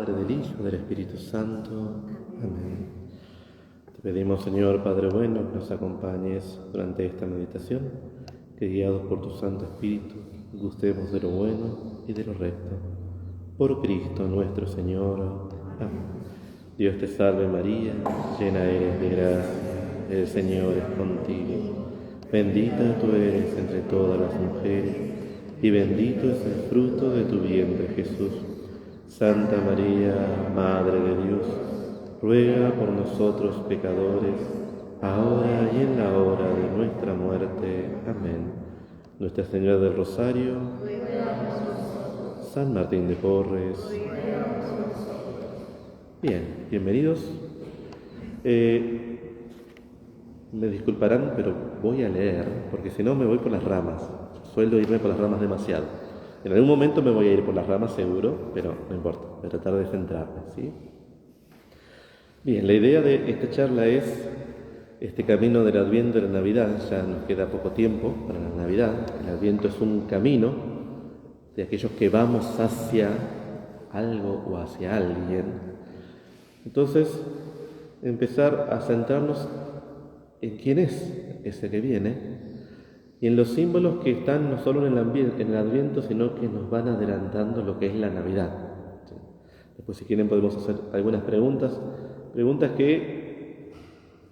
Padre, del Hijo, del Espíritu Santo. Amén. Te pedimos, Señor Padre bueno, que nos acompañes durante esta meditación, que guiados por tu Santo Espíritu, gustemos de lo bueno y de lo recto. Por Cristo nuestro Señor. Amén. Dios te salve María, llena eres de gracia, el Señor es contigo. Bendita tú eres entre todas las mujeres, y bendito es el fruto de tu vientre, Jesús. Santa María, Madre de Dios, ruega por nosotros pecadores, ahora y en la hora de nuestra muerte. Amén. Nuestra Señora del Rosario, San Martín de Porres. Bien, bienvenidos. Me disculparán, pero voy a leer, porque si no me voy por las ramas. Suelo irme por las ramas demasiado. En algún momento me voy a ir por las ramas seguro, pero no importa, voy a tratar de centrarme, ¿sí? Bien, la idea de esta charla es este camino del Adviento y la Navidad. Ya nos queda poco tiempo para la Navidad. El Adviento es un camino de aquellos que vamos hacia algo o hacia alguien. Entonces, empezar a centrarnos en quién es ese que viene y en los símbolos que están no solo en el Adviento, sino que nos van adelantando lo que es la Navidad. ¿Sí? Después, si quieren, podemos hacer algunas preguntas que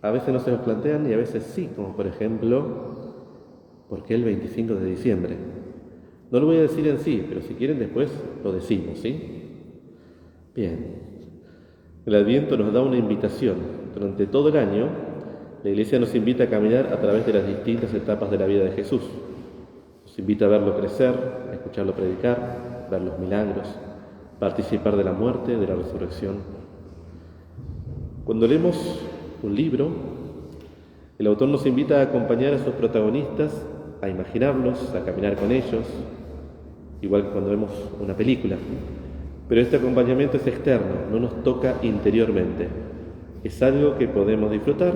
a veces no se nos plantean y a veces sí, como por ejemplo, ¿por qué el 25 de diciembre? No lo voy a decir en sí, pero si quieren después lo decimos, ¿sí? Bien. El Adviento nos da una invitación. Durante todo el año, la Iglesia nos invita a caminar a través de las distintas etapas de la vida de Jesús. Nos invita a verlo crecer, a escucharlo predicar, ver los milagros, participar de la muerte, de la resurrección. Cuando leemos un libro, el autor nos invita a acompañar a sus protagonistas, a imaginarlos, a caminar con ellos, igual que cuando vemos una película. Pero este acompañamiento es externo, no nos toca interiormente. Es algo que podemos disfrutar,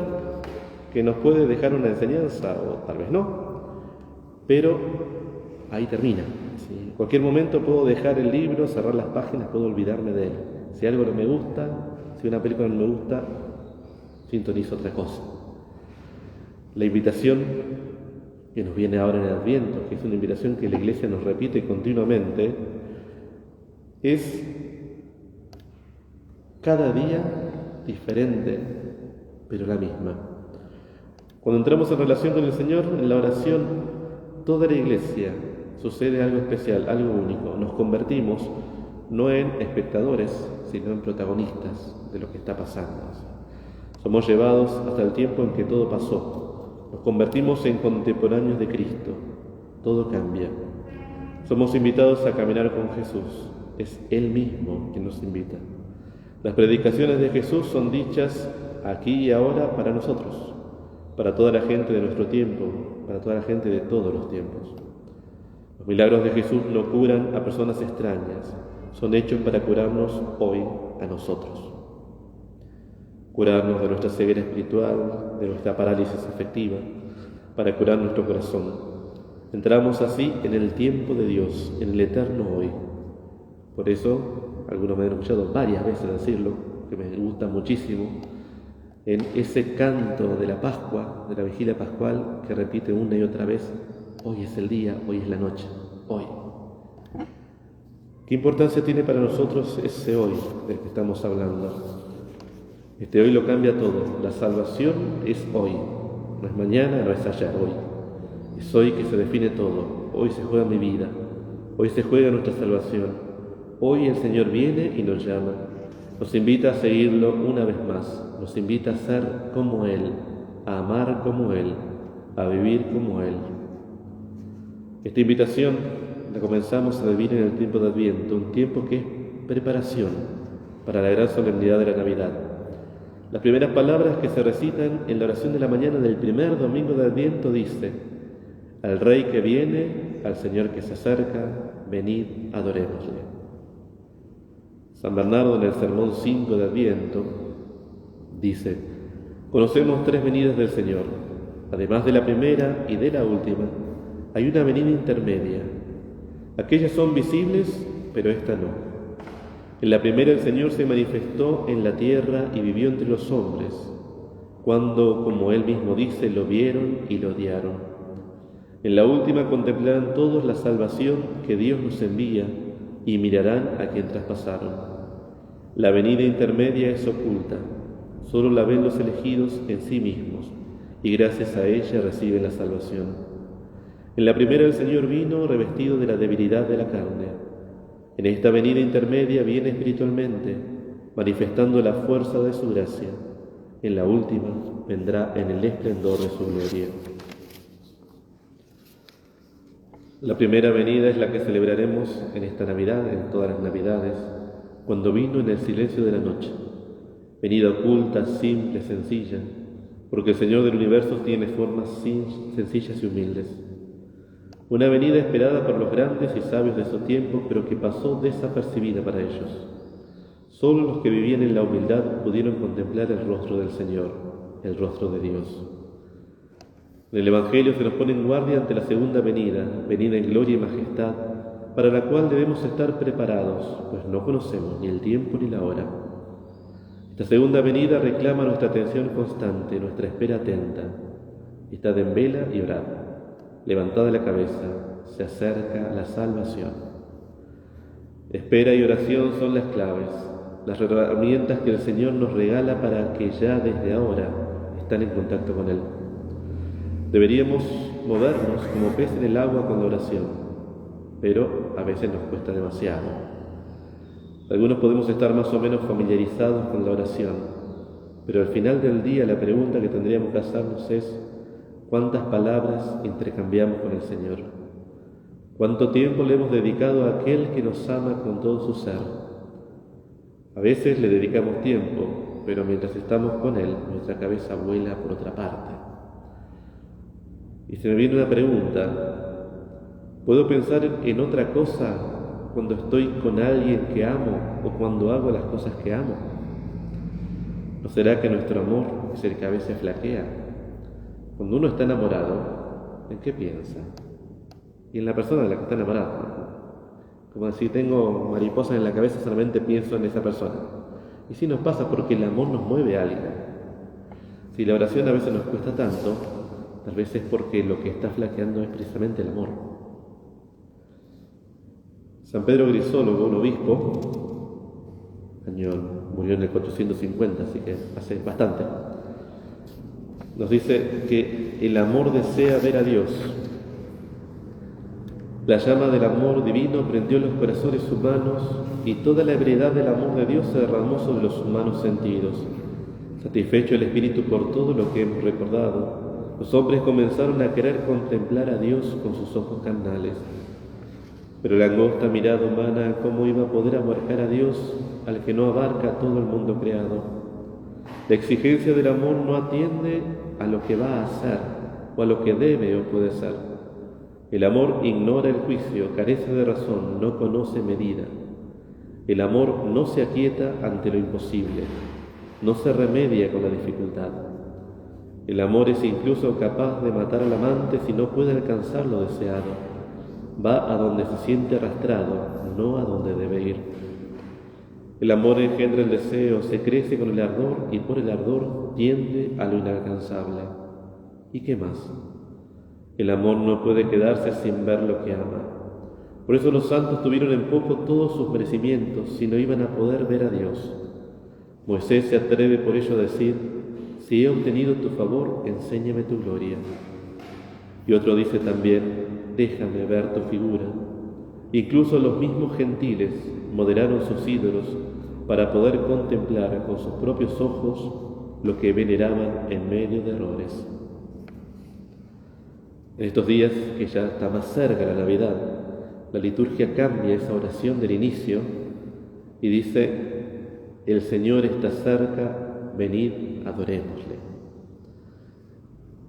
que nos puede dejar una enseñanza o tal vez no, pero ahí termina. ¿Sí? En cualquier momento puedo dejar el libro, cerrar las páginas, puedo olvidarme de él. Si algo no me gusta, si una película no me gusta, sintonizo otra cosa. La invitación que nos viene ahora en el Adviento, que es una invitación que la Iglesia nos repite continuamente, es cada día diferente, pero la misma. Cuando entramos en relación con el Señor, en la oración, toda la Iglesia sucede algo especial, algo único. Nos convertimos no en espectadores, sino en protagonistas de lo que está pasando. Somos llevados hasta el tiempo en que todo pasó. Nos convertimos en contemporáneos de Cristo. Todo cambia. Somos invitados a caminar con Jesús. Es Él mismo quien nos invita. Las predicaciones de Jesús son dichas aquí y ahora para nosotros, para toda la gente de nuestro tiempo, para toda la gente de todos los tiempos. Los milagros de Jesús no curan a personas extrañas, son hechos para curarnos hoy a nosotros. Curarnos de nuestra ceguera espiritual, de nuestra parálisis afectiva, para curar nuestro corazón. Entramos así en el tiempo de Dios, en el eterno hoy. Por eso, algunos me han escuchado varias veces decirlo, que me gusta muchísimo, en ese canto de la Pascua, de la vigilia pascual, que repite una y otra vez: hoy es el día, hoy es la noche, hoy. ¿Qué importancia tiene para nosotros ese hoy del que estamos hablando? Este hoy lo cambia todo. La salvación es hoy, no es mañana, no es ayer, hoy. Es hoy que se define todo. Hoy se juega mi vida, hoy se juega nuestra salvación. Hoy el Señor viene y nos llama, nos invita a seguirlo una vez más, nos invita a ser como Él, a amar como Él, a vivir como Él. Esta invitación la comenzamos a vivir en el tiempo de Adviento, un tiempo que es preparación para la gran solemnidad de la Navidad. Las primeras palabras que se recitan en la oración de la mañana del primer domingo de Adviento dice: al Rey que viene, al Señor que se acerca, venid, adorémosle. San Bernardo, en el Sermón 5 de Adviento, dice: conocemos tres venidas del Señor. Además de la primera y de la última, hay una venida intermedia. Aquellas son visibles, pero esta no. En la primera el Señor se manifestó en la tierra y vivió entre los hombres, cuando, como Él mismo dice, lo vieron y lo odiaron. En la última contemplarán todos la salvación que Dios nos envía y mirarán a quien traspasaron. La venida intermedia es oculta, solo la ven los elegidos en sí mismos, y gracias a ella reciben la salvación. En la primera el Señor vino revestido de la debilidad de la carne. En esta venida intermedia viene espiritualmente, manifestando la fuerza de su gracia. En la última vendrá en el esplendor de su gloria. La primera venida es la que celebraremos en esta Navidad, en todas las Navidades, cuando vino en el silencio de la noche. Venida oculta, simple, sencilla, porque el Señor del universo tiene formas sencillas y humildes. Una venida esperada por los grandes y sabios de su tiempo, pero que pasó desapercibida para ellos. Solo los que vivían en la humildad pudieron contemplar el rostro del Señor, el rostro de Dios. En el Evangelio se nos pone en guardia ante la segunda venida, venida en gloria y majestad, para la cual debemos estar preparados, pues no conocemos ni el tiempo ni la hora. Esta segunda venida reclama nuestra atención constante, nuestra espera atenta. Estad en vela y orad. Levantada la cabeza, se acerca la salvación. Espera y oración son las claves, las herramientas que el Señor nos regala para que ya desde ahora estén en contacto con Él. Deberíamos movernos como pez en el agua con la oración, pero a veces nos cuesta demasiado. Algunos podemos estar más o menos familiarizados con la oración, pero al final del día la pregunta que tendríamos que hacernos es: ¿cuántas palabras intercambiamos con el Señor? ¿Cuánto tiempo le hemos dedicado a aquel que nos ama con todo su ser? A veces le dedicamos tiempo, pero mientras estamos con Él, nuestra cabeza vuela por otra parte. Y se me viene una pregunta: ¿puedo pensar en otra cosa cuando estoy con alguien que amo o cuando hago las cosas que amo? ¿No será que nuestro amor es el que a veces flaquea? Cuando uno está enamorado, ¿en qué piensa? Y en la persona de la que está enamorado. Como si tengo mariposas en la cabeza, solamente pienso en esa persona. Y sí nos pasa porque el amor nos mueve a alguien. Si la oración a veces nos cuesta tanto, tal vez es porque lo que está flaqueando es precisamente el amor. San Pedro Grisólogo, un obispo, murió en el 450, así que hace bastante, nos dice que el amor desea ver a Dios. La llama del amor divino prendió los corazones humanos y toda la ebriedad del amor de Dios se derramó sobre los humanos sentidos. Satisfecho el espíritu por todo lo que hemos recordado, los hombres comenzaron a querer contemplar a Dios con sus ojos carnales. Pero la angosta mirada humana, ¿cómo iba a poder abarcar a Dios al que no abarca todo el mundo creado? La exigencia del amor no atiende a lo que va a hacer o a lo que debe o puede ser. El amor ignora el juicio, carece de razón, no conoce medida. El amor no se aquieta ante lo imposible, no se remedia con la dificultad. El amor es incluso capaz de matar al amante si no puede alcanzar lo deseado. Va a donde se siente arrastrado, no a donde debe ir. El amor engendra el deseo, se crece con el ardor y por el ardor tiende a lo inalcanzable. ¿Y qué más? El amor no puede quedarse sin ver lo que ama. Por eso los santos tuvieron en poco todos sus merecimientos si no iban a poder ver a Dios. Moisés se atreve por ello a decir: si he obtenido tu favor, enséñame tu gloria. Y otro dice también: déjame ver tu figura. Incluso los mismos gentiles moderaron sus ídolos para poder contemplar con sus propios ojos lo que veneraban en medio de errores. En estos días, que ya está más cerca la Navidad, la liturgia cambia esa oración del inicio y dice: el Señor está cerca, venid, adorémosle.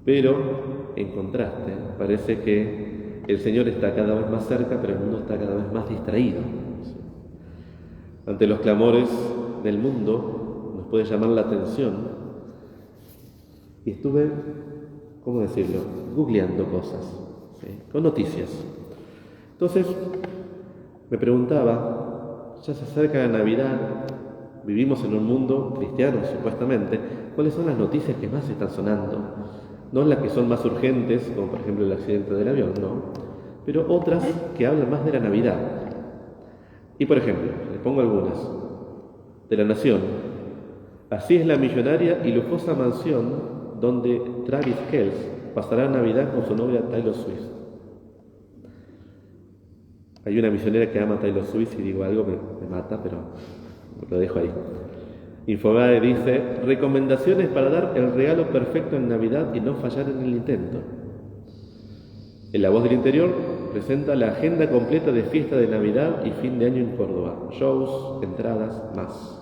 Pero, en contraste, parece que el Señor está cada vez más cerca, pero el mundo está cada vez más distraído. Ante los clamores del mundo, nos puede llamar la atención. Y estuve, ¿cómo decirlo?, googleando cosas, ¿sí?, con noticias. Entonces, me preguntaba ya se acerca la Navidad, vivimos en un mundo cristiano supuestamente, ¿cuáles son las noticias que más están sonando? No las que son más urgentes, como por ejemplo el accidente del avión, no, pero otras que hablan más de la Navidad. Y por ejemplo, les pongo algunas. De La Nación. Así es la millonaria y lujosa mansión donde Travis Kelce pasará Navidad con su novia Taylor Swift. Hay una misionera que ama a Taylor Swift y digo algo me mata, pero lo dejo ahí. Infobae dice, recomendaciones para dar el regalo perfecto en Navidad y no fallar en el intento. En La Voz del Interior presenta la agenda completa de fiesta de Navidad y fin de año en Córdoba. Shows, entradas, más.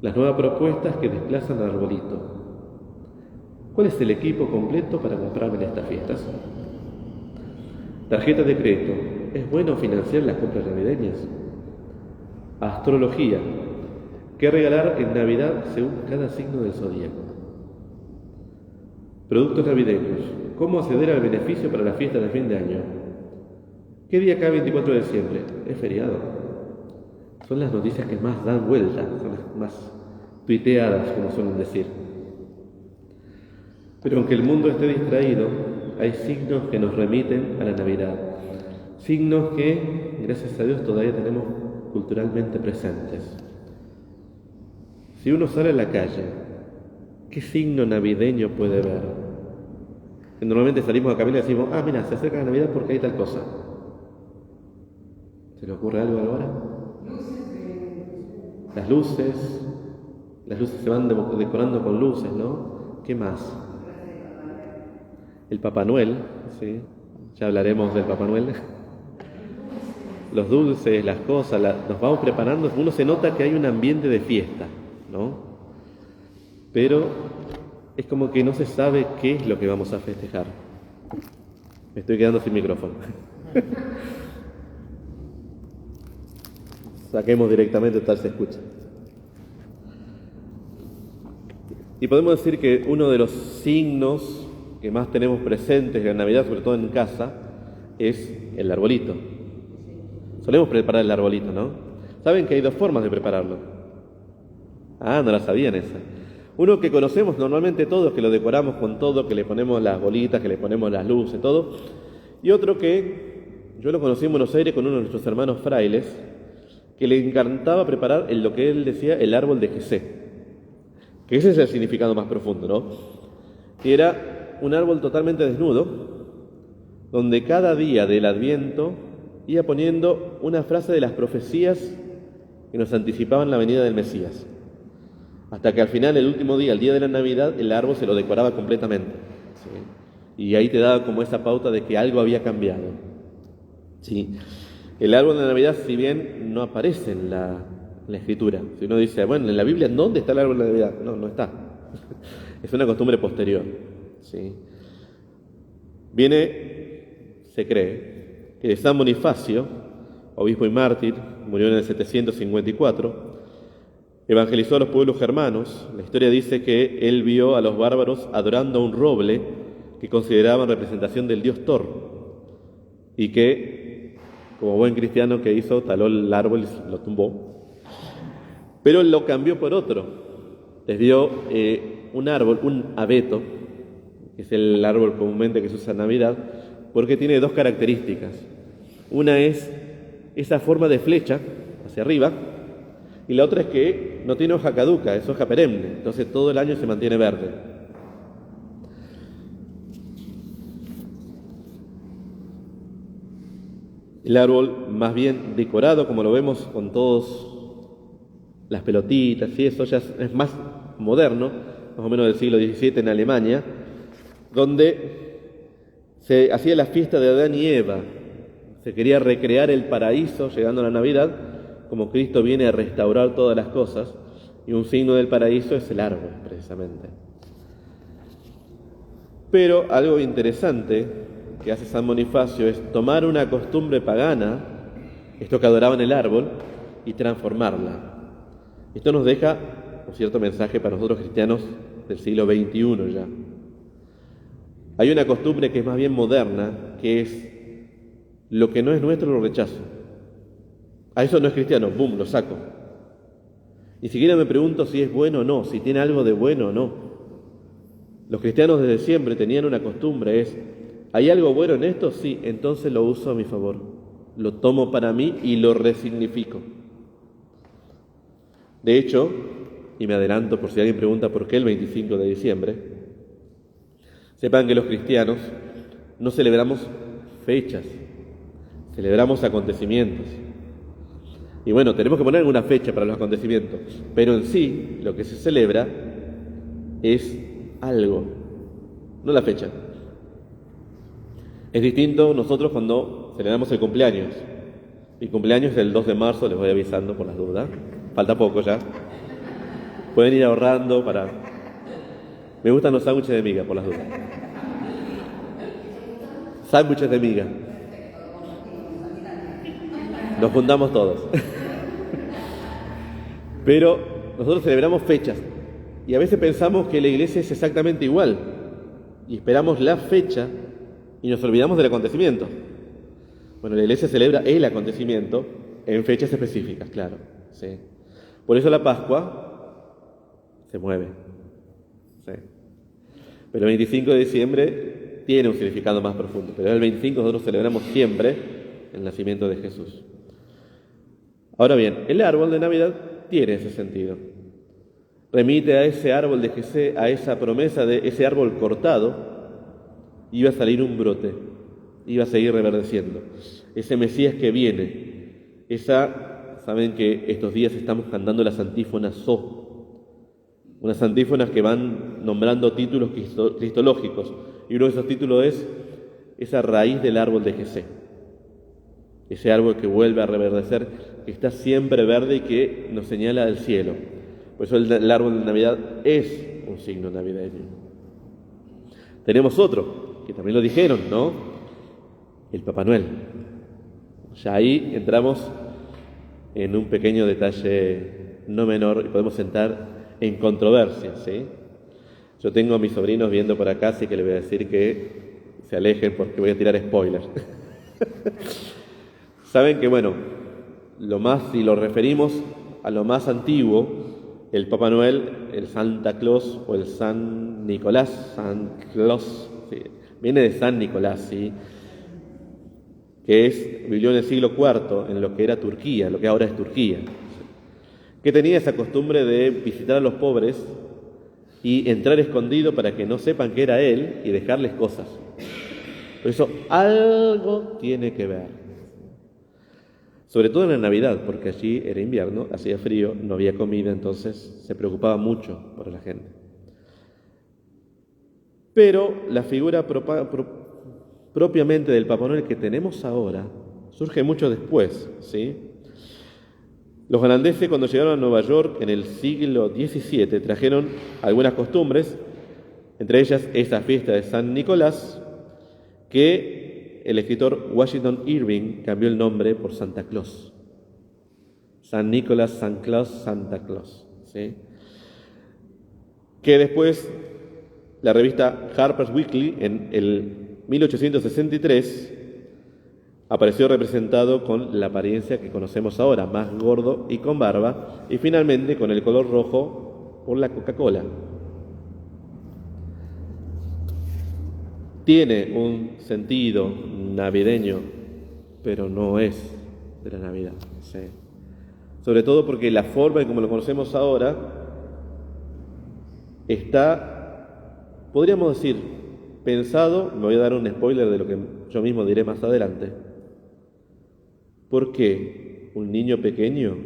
Las nuevas propuestas que desplazan al arbolito. ¿Cuál es el equipo completo para comprarme en estas fiestas? Tarjeta de crédito. ¿Es bueno financiar las compras navideñas? Astrología. ¿Qué regalar en Navidad según cada signo del zodíaco? Productos navideños. ¿Cómo acceder al beneficio para la fiesta de fin de año? ¿Qué día cae 24 de diciembre? Es feriado. Son las noticias que más dan vuelta, son las más tuiteadas, como suelen decir. Pero aunque el mundo esté distraído, hay signos que nos remiten a la Navidad. Signos que, gracias a Dios, todavía tenemos culturalmente presentes. Si uno sale a la calle, ¿qué signo navideño puede ver? Que normalmente salimos a caminar y decimos, mira, se acerca la Navidad porque hay tal cosa. ¿Se le ocurre algo ahora? Las luces se van decorando con luces, ¿no? ¿Qué más? El Papá Noel, ¿sí? Ya hablaremos del Papá Noel. Los dulces, las cosas, nos vamos preparando, uno se nota que hay un ambiente de fiesta, ¿no? Pero es como que no se sabe qué es lo que vamos a festejar. Me estoy quedando sin micrófono. Saquemos directamente, tal se escucha. Y podemos decir que uno de los signos que más tenemos presentes en Navidad, sobre todo en casa, es el arbolito. Solemos preparar el arbolito, ¿no? Saben que hay dos formas de prepararlo. No la sabían esa. Uno que conocemos normalmente todos, que lo decoramos con todo, que le ponemos las bolitas, que le ponemos las luces, todo. Y otro que yo lo conocí en Buenos Aires con uno de nuestros hermanos frailes, que le encantaba preparar lo que él decía el árbol de Jesé. Que ese es el significado más profundo, ¿no? Y era un árbol totalmente desnudo, donde cada día del Adviento iba poniendo una frase de las profecías que nos anticipaban la venida del Mesías. Hasta que al final, el último día, el día de la Navidad, el árbol se lo decoraba completamente. ¿Sí? Y ahí te daba como esa pauta de que algo había cambiado. ¿Sí? El árbol de Navidad, si bien no aparece en la Escritura, si uno dice, bueno, en la Biblia, ¿dónde está el árbol de Navidad? No está. Es una costumbre posterior. ¿Sí? Se cree, que San Bonifacio, obispo y mártir, murió en el 754, evangelizó a los pueblos germanos. La historia dice que él vio a los bárbaros adorando a un roble que consideraban representación del dios Thor y que, como buen cristiano que hizo, taló el árbol y lo tumbó. Pero él lo cambió por otro. Les dio un árbol, un abeto, que es el árbol comúnmente que se usa en Navidad, porque tiene dos características. Una es esa forma de flecha hacia arriba, y la otra es que no tiene hoja caduca, es hoja perenne, entonces todo el año se mantiene verde. El árbol más bien decorado, como lo vemos con todas las pelotitas y eso, ya es más moderno, más o menos del siglo XVII en Alemania, donde se hacía la fiesta de Adán y Eva. Se quería recrear el paraíso llegando a la Navidad, como Cristo viene a restaurar todas las cosas, y un signo del paraíso es el árbol, precisamente. Pero algo interesante que hace San Bonifacio es tomar una costumbre pagana, esto que adoraban el árbol, y transformarla. Esto nos deja un cierto mensaje para nosotros cristianos del siglo XXI ya. Hay una costumbre que es más bien moderna, que es lo que no es nuestro lo rechazo. A eso no es cristiano, ¡bum!, lo saco. Ni siquiera me pregunto si es bueno o no, si tiene algo de bueno o no. Los cristianos desde siempre tenían una costumbre, ¿hay algo bueno en esto? Sí, entonces lo uso a mi favor. Lo tomo para mí y lo resignifico. De hecho, y me adelanto por si alguien pregunta por qué el 25 de diciembre, sepan que los cristianos no celebramos fechas, celebramos acontecimientos. Y bueno, tenemos que poner alguna fecha para los acontecimientos, pero en sí lo que se celebra es algo, no la fecha. Es distinto nosotros cuando celebramos el cumpleaños. Mi cumpleaños es el 2 de marzo, les voy avisando por las dudas. Falta poco ya. Pueden ir ahorrando para... Me gustan los sándwiches de miga, por las dudas. Sándwiches de miga. Nos juntamos todos. Pero nosotros celebramos fechas. Y a veces pensamos que la iglesia es exactamente igual. Y esperamos la fecha y nos olvidamos del acontecimiento. Bueno, la iglesia celebra el acontecimiento en fechas específicas, claro. Sí. Por eso la Pascua se mueve. Sí. Pero el 25 de diciembre tiene un significado más profundo. Pero el 25 nosotros celebramos siempre el nacimiento de Jesús. Ahora bien, el árbol de Navidad tiene ese sentido. Remite a ese árbol de Jesé, a esa promesa de ese árbol cortado, iba a salir un brote, iba a seguir reverdeciendo. Ese Mesías que viene, saben que estos días estamos cantando las antífonas unas antífonas que van nombrando títulos cristológicos, y uno de esos títulos es esa raíz del árbol de Jesé, ese árbol que vuelve a reverdecer, que está siempre verde y que nos señala al cielo. Por eso el árbol de Navidad es un signo navideño. Tenemos otro, que también lo dijeron, ¿no? El Papá Noel. Ya ahí entramos en un pequeño detalle no menor y podemos entrar en controversia, ¿sí? Yo tengo a mis sobrinos viendo por acá, así que les voy a decir que se alejen porque voy a tirar spoilers. Saben que, bueno, si lo referimos a lo más antiguo, el Papá Noel, el Santa Claus o el San Nicolás, sí, viene de San Nicolás, ¿sí? Vivió en el siglo IV, en lo que era Turquía, lo que ahora es Turquía, que tenía esa costumbre de visitar a los pobres y entrar escondido para que no sepan que era él y dejarles cosas. Por eso algo tiene que ver. Sobre todo en la Navidad, porque allí era invierno, hacía frío, no había comida, entonces se preocupaba mucho por la gente. Pero la figura propiamente del Papá Noel que tenemos ahora surge mucho después, ¿sí? Los holandeses, cuando llegaron a Nueva York en el siglo XVII, trajeron algunas costumbres, entre ellas esa fiesta de San Nicolás, que el escritor Washington Irving cambió el nombre por Santa Claus. San Nicolás, San Claus, Santa Claus, ¿sí? Que después la revista Harper's Weekly en el 1863 apareció representado con la apariencia que conocemos ahora, más gordo y con barba, y finalmente con el color rojo por la Coca-Cola. Tiene un sentido navideño, pero no es de la Navidad, ¿sí? Sobre todo porque la forma en como lo conocemos ahora está, podríamos decir, pensado, me voy a dar un spoiler de lo que yo mismo diré más adelante. ¿Por qué un niño pequeño,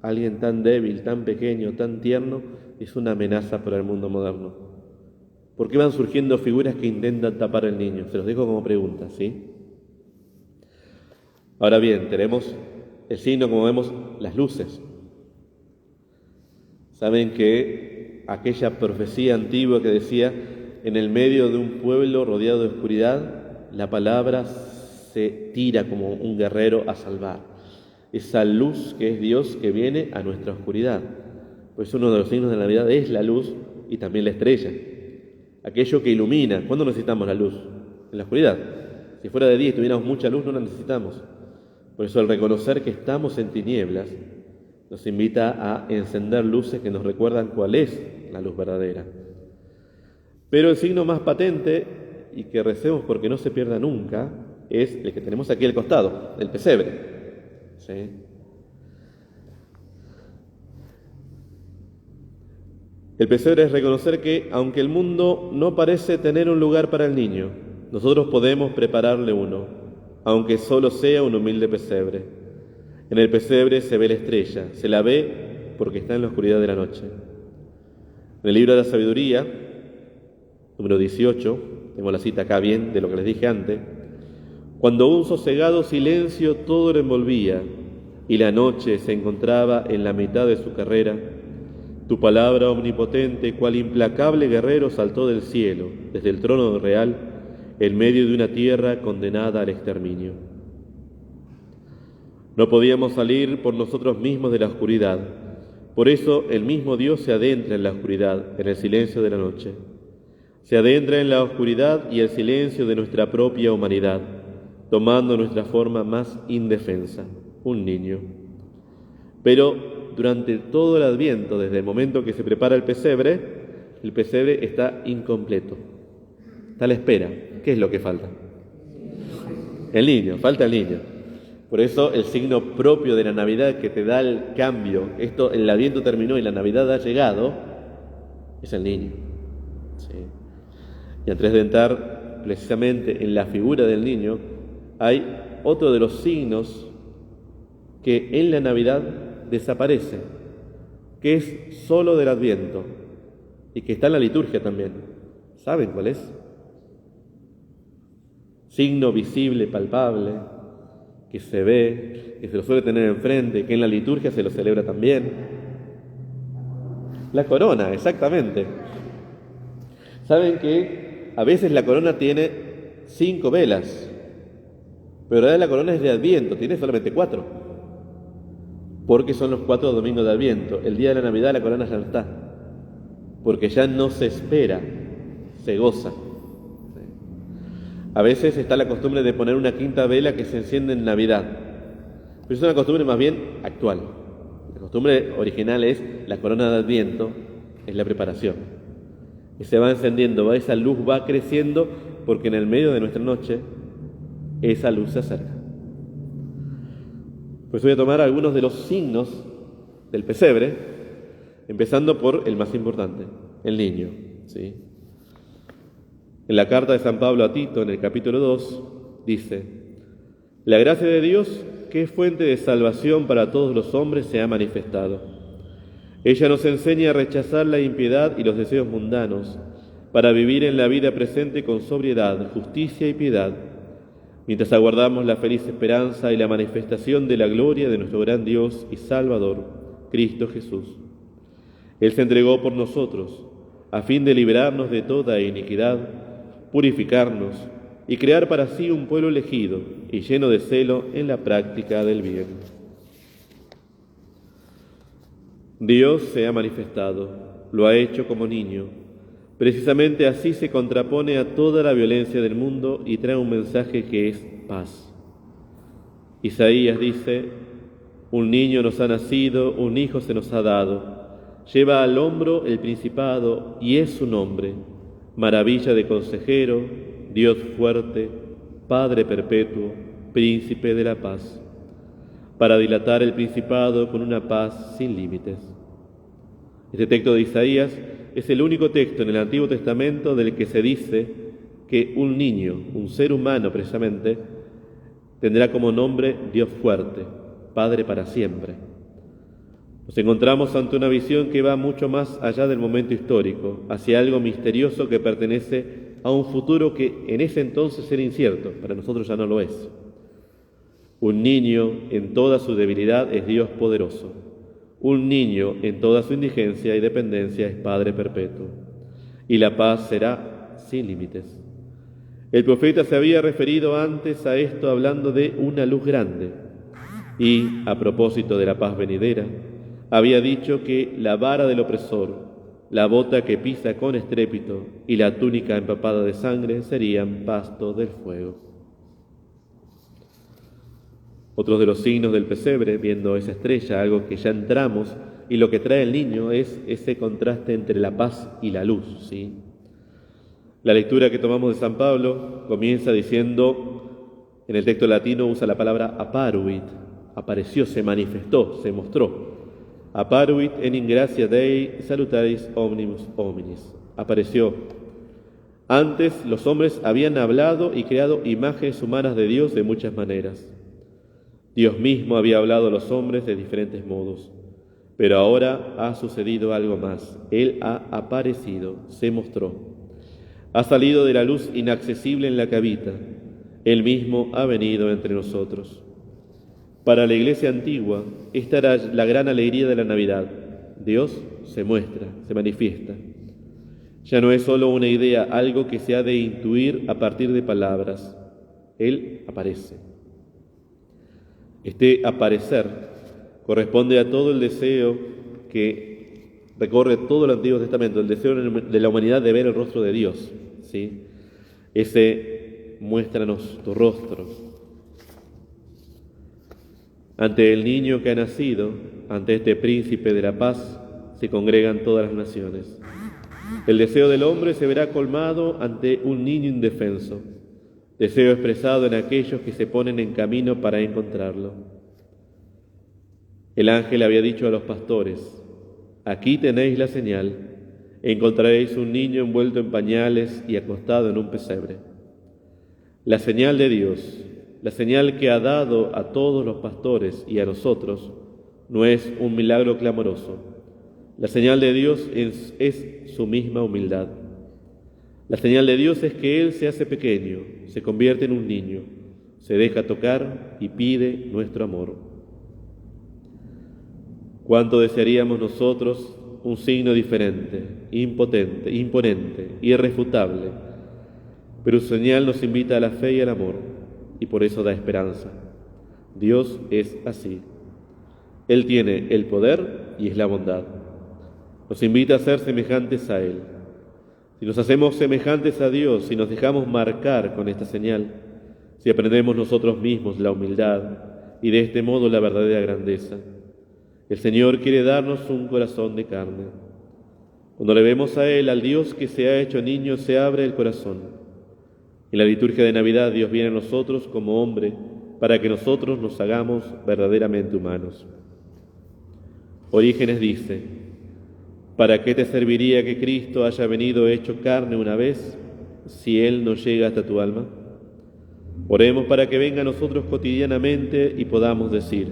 alguien tan débil, tan pequeño, tan tierno, es una amenaza para el mundo moderno? ¿Por qué van surgiendo figuras que intentan tapar al niño? Se los dejo como pregunta, ¿sí? Ahora bien, tenemos el signo, como vemos, las luces. Saben que aquella profecía antigua que decía, en el medio de un pueblo rodeado de oscuridad, la palabra se tira como un guerrero a salvar. Esa luz que es Dios que viene a nuestra oscuridad. Pues uno de los signos de la Navidad es la luz y también la estrella. Aquello que ilumina. ¿Cuándo necesitamos la luz? En la oscuridad. Si fuera de día y tuviéramos mucha luz, no la necesitamos. Por eso el reconocer que estamos en tinieblas nos invita a encender luces que nos recuerdan cuál es la luz verdadera. Pero el signo más patente, y que recemos porque no se pierda nunca, es el que tenemos aquí al costado, el pesebre. ¿Sí? El pesebre es reconocer que, aunque el mundo no parece tener un lugar para el niño, nosotros podemos prepararle uno, aunque solo sea un humilde pesebre. En el pesebre se ve la estrella, se la ve porque está en la oscuridad de la noche. En el libro de la sabiduría, número 18, tengo la cita acá bien de lo que les dije antes, cuando un sosegado silencio todo lo envolvía y la noche se encontraba en la mitad de su carrera, tu palabra omnipotente, cual implacable guerrero, saltó del cielo, desde el trono real, en medio de una tierra condenada al exterminio. No podíamos salir por nosotros mismos de la oscuridad, por eso el mismo Dios se adentra en la oscuridad, en el silencio de la noche. Se adentra en la oscuridad y el silencio de nuestra propia humanidad, tomando nuestra forma más indefensa, un niño. Pero durante todo el Adviento, desde el momento que se prepara el pesebre está incompleto. Está a la espera. ¿Qué es lo que falta? El niño, falta el niño. Por eso el signo propio de la Navidad que te da el cambio, el Adviento terminó y la Navidad ha llegado, es el niño. Sí. Y antes de entrar precisamente en la figura del niño, hay otro de los signos que en la Navidad desaparece, que es solo del Adviento y que está en la liturgia también. ¿Saben cuál es? Signo visible, palpable, que se ve, que se lo suele tener enfrente, que en la liturgia se lo celebra también. La corona, exactamente. ¿Saben que a veces la corona tiene 5 velas, pero ahora la corona es de Adviento, tiene solamente 4? Porque son los 4 domingos de Adviento. El día de la Navidad la corona ya no está, porque ya no se espera, se goza. A veces está la costumbre de poner una 5ª vela que se enciende en Navidad, pero es una costumbre más bien actual. La costumbre original es la corona de Adviento, es la preparación. Y se va encendiendo, esa luz va creciendo, porque en el medio de nuestra noche esa luz se acerca. Pues voy a tomar algunos de los signos del pesebre, empezando por el más importante, el niño. ¿Sí? En la carta de San Pablo a Tito, en el capítulo 2, dice: la gracia de Dios, que es fuente de salvación para todos los hombres, se ha manifestado. Ella nos enseña a rechazar la impiedad y los deseos mundanos, para vivir en la vida presente con sobriedad, justicia y piedad, mientras aguardamos la feliz esperanza y la manifestación de la gloria de nuestro gran Dios y Salvador, Cristo Jesús. Él se entregó por nosotros, a fin de liberarnos de toda iniquidad, purificarnos y crear para sí un pueblo elegido y lleno de celo en la práctica del bien. Dios se ha manifestado, lo ha hecho como niño. Precisamente así se contrapone a toda la violencia del mundo y trae un mensaje que es paz. Isaías dice: un niño nos ha nacido, un hijo se nos ha dado. Lleva al hombro el principado y es su nombre: maravilla de consejero, Dios fuerte, Padre perpetuo, príncipe de la paz. Para dilatar el principado con una paz sin límites. Este texto de Isaías es el único texto en el Antiguo Testamento del que se dice que un niño, un ser humano precisamente, tendrá como nombre Dios fuerte, Padre para siempre. Nos encontramos ante una visión que va mucho más allá del momento histórico, hacia algo misterioso que pertenece a un futuro que en ese entonces era incierto, para nosotros ya no lo es. Un niño en toda su debilidad es Dios poderoso. Un niño en toda su indigencia y dependencia es Padre perpetuo. Y la paz será sin límites. El profeta se había referido antes a esto hablando de una luz grande. Y, a propósito de la paz venidera, había dicho que la vara del opresor, la bota que pisa con estrépito y la túnica empapada de sangre serían pasto del fuego. Otro de los signos del pesebre, viendo esa estrella, algo que ya entramos, y lo que trae el niño es ese contraste entre la paz y la luz, ¿sí? La lectura que tomamos de San Pablo comienza diciendo, en el texto latino usa la palabra aparuit, apareció, se manifestó, se mostró. Aparuit en ingracia Dei salutaris omnibus hominis, apareció. Antes los hombres habían hablado y creado imágenes humanas de Dios de muchas maneras. Dios mismo había hablado a los hombres de diferentes modos, pero ahora ha sucedido algo más. Él ha aparecido, se mostró. Ha salido de la luz inaccesible en la que habita. Él mismo ha venido entre nosotros. Para la iglesia antigua, esta era la gran alegría de la Navidad. Dios se muestra, se manifiesta. Ya no es solo una idea, algo que se ha de intuir a partir de palabras. Él aparece. Este aparecer corresponde a todo el deseo que recorre todo el Antiguo Testamento, el deseo de la humanidad de ver el rostro de Dios, ¿sí? Ese muéstranos tu rostro. Ante el niño que ha nacido, ante este príncipe de la paz, se congregan todas las naciones. El deseo del hombre se verá colmado ante un niño indefenso, deseo expresado en aquellos que se ponen en camino para encontrarlo. El ángel había dicho a los pastores, aquí tenéis la señal, encontraréis un niño envuelto en pañales y acostado en un pesebre. La señal de Dios, la señal que ha dado a todos los pastores y a nosotros, no es un milagro clamoroso. La señal de Dios es su misma humildad. La señal de Dios es que Él se hace pequeño, se convierte en un niño, se deja tocar y pide nuestro amor. ¿Cuánto desearíamos nosotros un signo diferente, impotente, imponente, irrefutable? Pero su señal nos invita a la fe y al amor, y por eso da esperanza. Dios es así. Él tiene el poder y es la bondad. Nos invita a ser semejantes a Él. Si nos hacemos semejantes a Dios, si nos dejamos marcar con esta señal, si aprendemos nosotros mismos la humildad y de este modo la verdadera grandeza, el Señor quiere darnos un corazón de carne. Cuando le vemos a Él, al Dios que se ha hecho niño, se abre el corazón. En la liturgia de Navidad, Dios viene a nosotros como hombre para que nosotros nos hagamos verdaderamente humanos. Orígenes dice, ¿para qué te serviría que Cristo haya venido hecho carne una vez, si Él no llega hasta tu alma? Oremos para que venga a nosotros cotidianamente y podamos decir,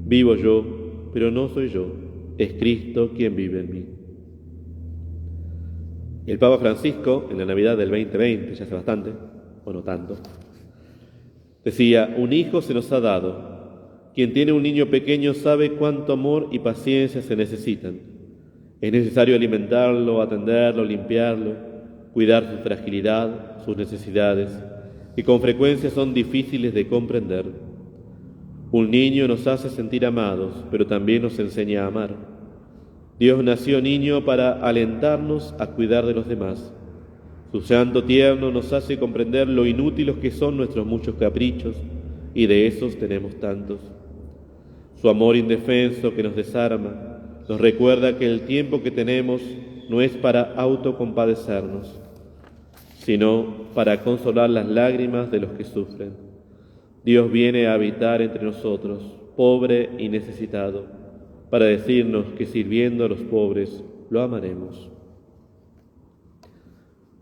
vivo yo, pero no soy yo, es Cristo quien vive en mí. El Papa Francisco, en la Navidad del 2020, ya hace bastante, o no tanto, decía, un hijo se nos ha dado. Quien tiene un niño pequeño sabe cuánto amor y paciencia se necesitan. Es necesario alimentarlo, atenderlo, limpiarlo, cuidar su fragilidad, sus necesidades, que con frecuencia son difíciles de comprender. Un niño nos hace sentir amados, pero también nos enseña a amar. Dios nació niño para alentarnos a cuidar de los demás. Su llanto tierno nos hace comprender lo inútiles que son nuestros muchos caprichos, y de esos tenemos tantos. Su amor indefenso que nos desarma, nos recuerda que el tiempo que tenemos no es para autocompadecernos, sino para consolar las lágrimas de los que sufren. Dios viene a habitar entre nosotros, pobre y necesitado, para decirnos que sirviendo a los pobres lo amaremos.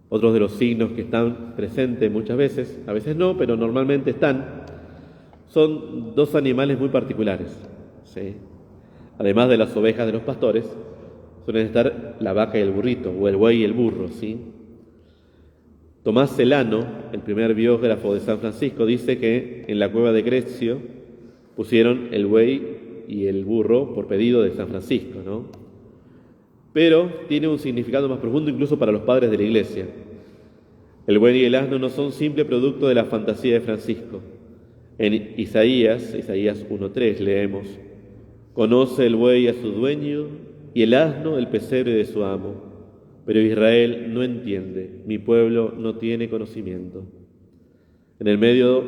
Otros de los signos que están presentes muchas veces, a veces no, pero normalmente están, son dos animales muy particulares, ¿sí? Además de las ovejas de los pastores, suelen estar la vaca y el burrito, o el buey y el burro, ¿sí? Tomás Celano, el primer biógrafo de San Francisco, dice que en la cueva de Grecio pusieron el buey y el burro por pedido de San Francisco, ¿no? Pero tiene un significado más profundo incluso para los padres de la Iglesia. El buey y el asno no son simple producto de la fantasía de Francisco. En Isaías 1:3 leemos, conoce el buey a su dueño y el asno el pesebre de su amo, pero Israel no entiende, mi pueblo no tiene conocimiento. En el medio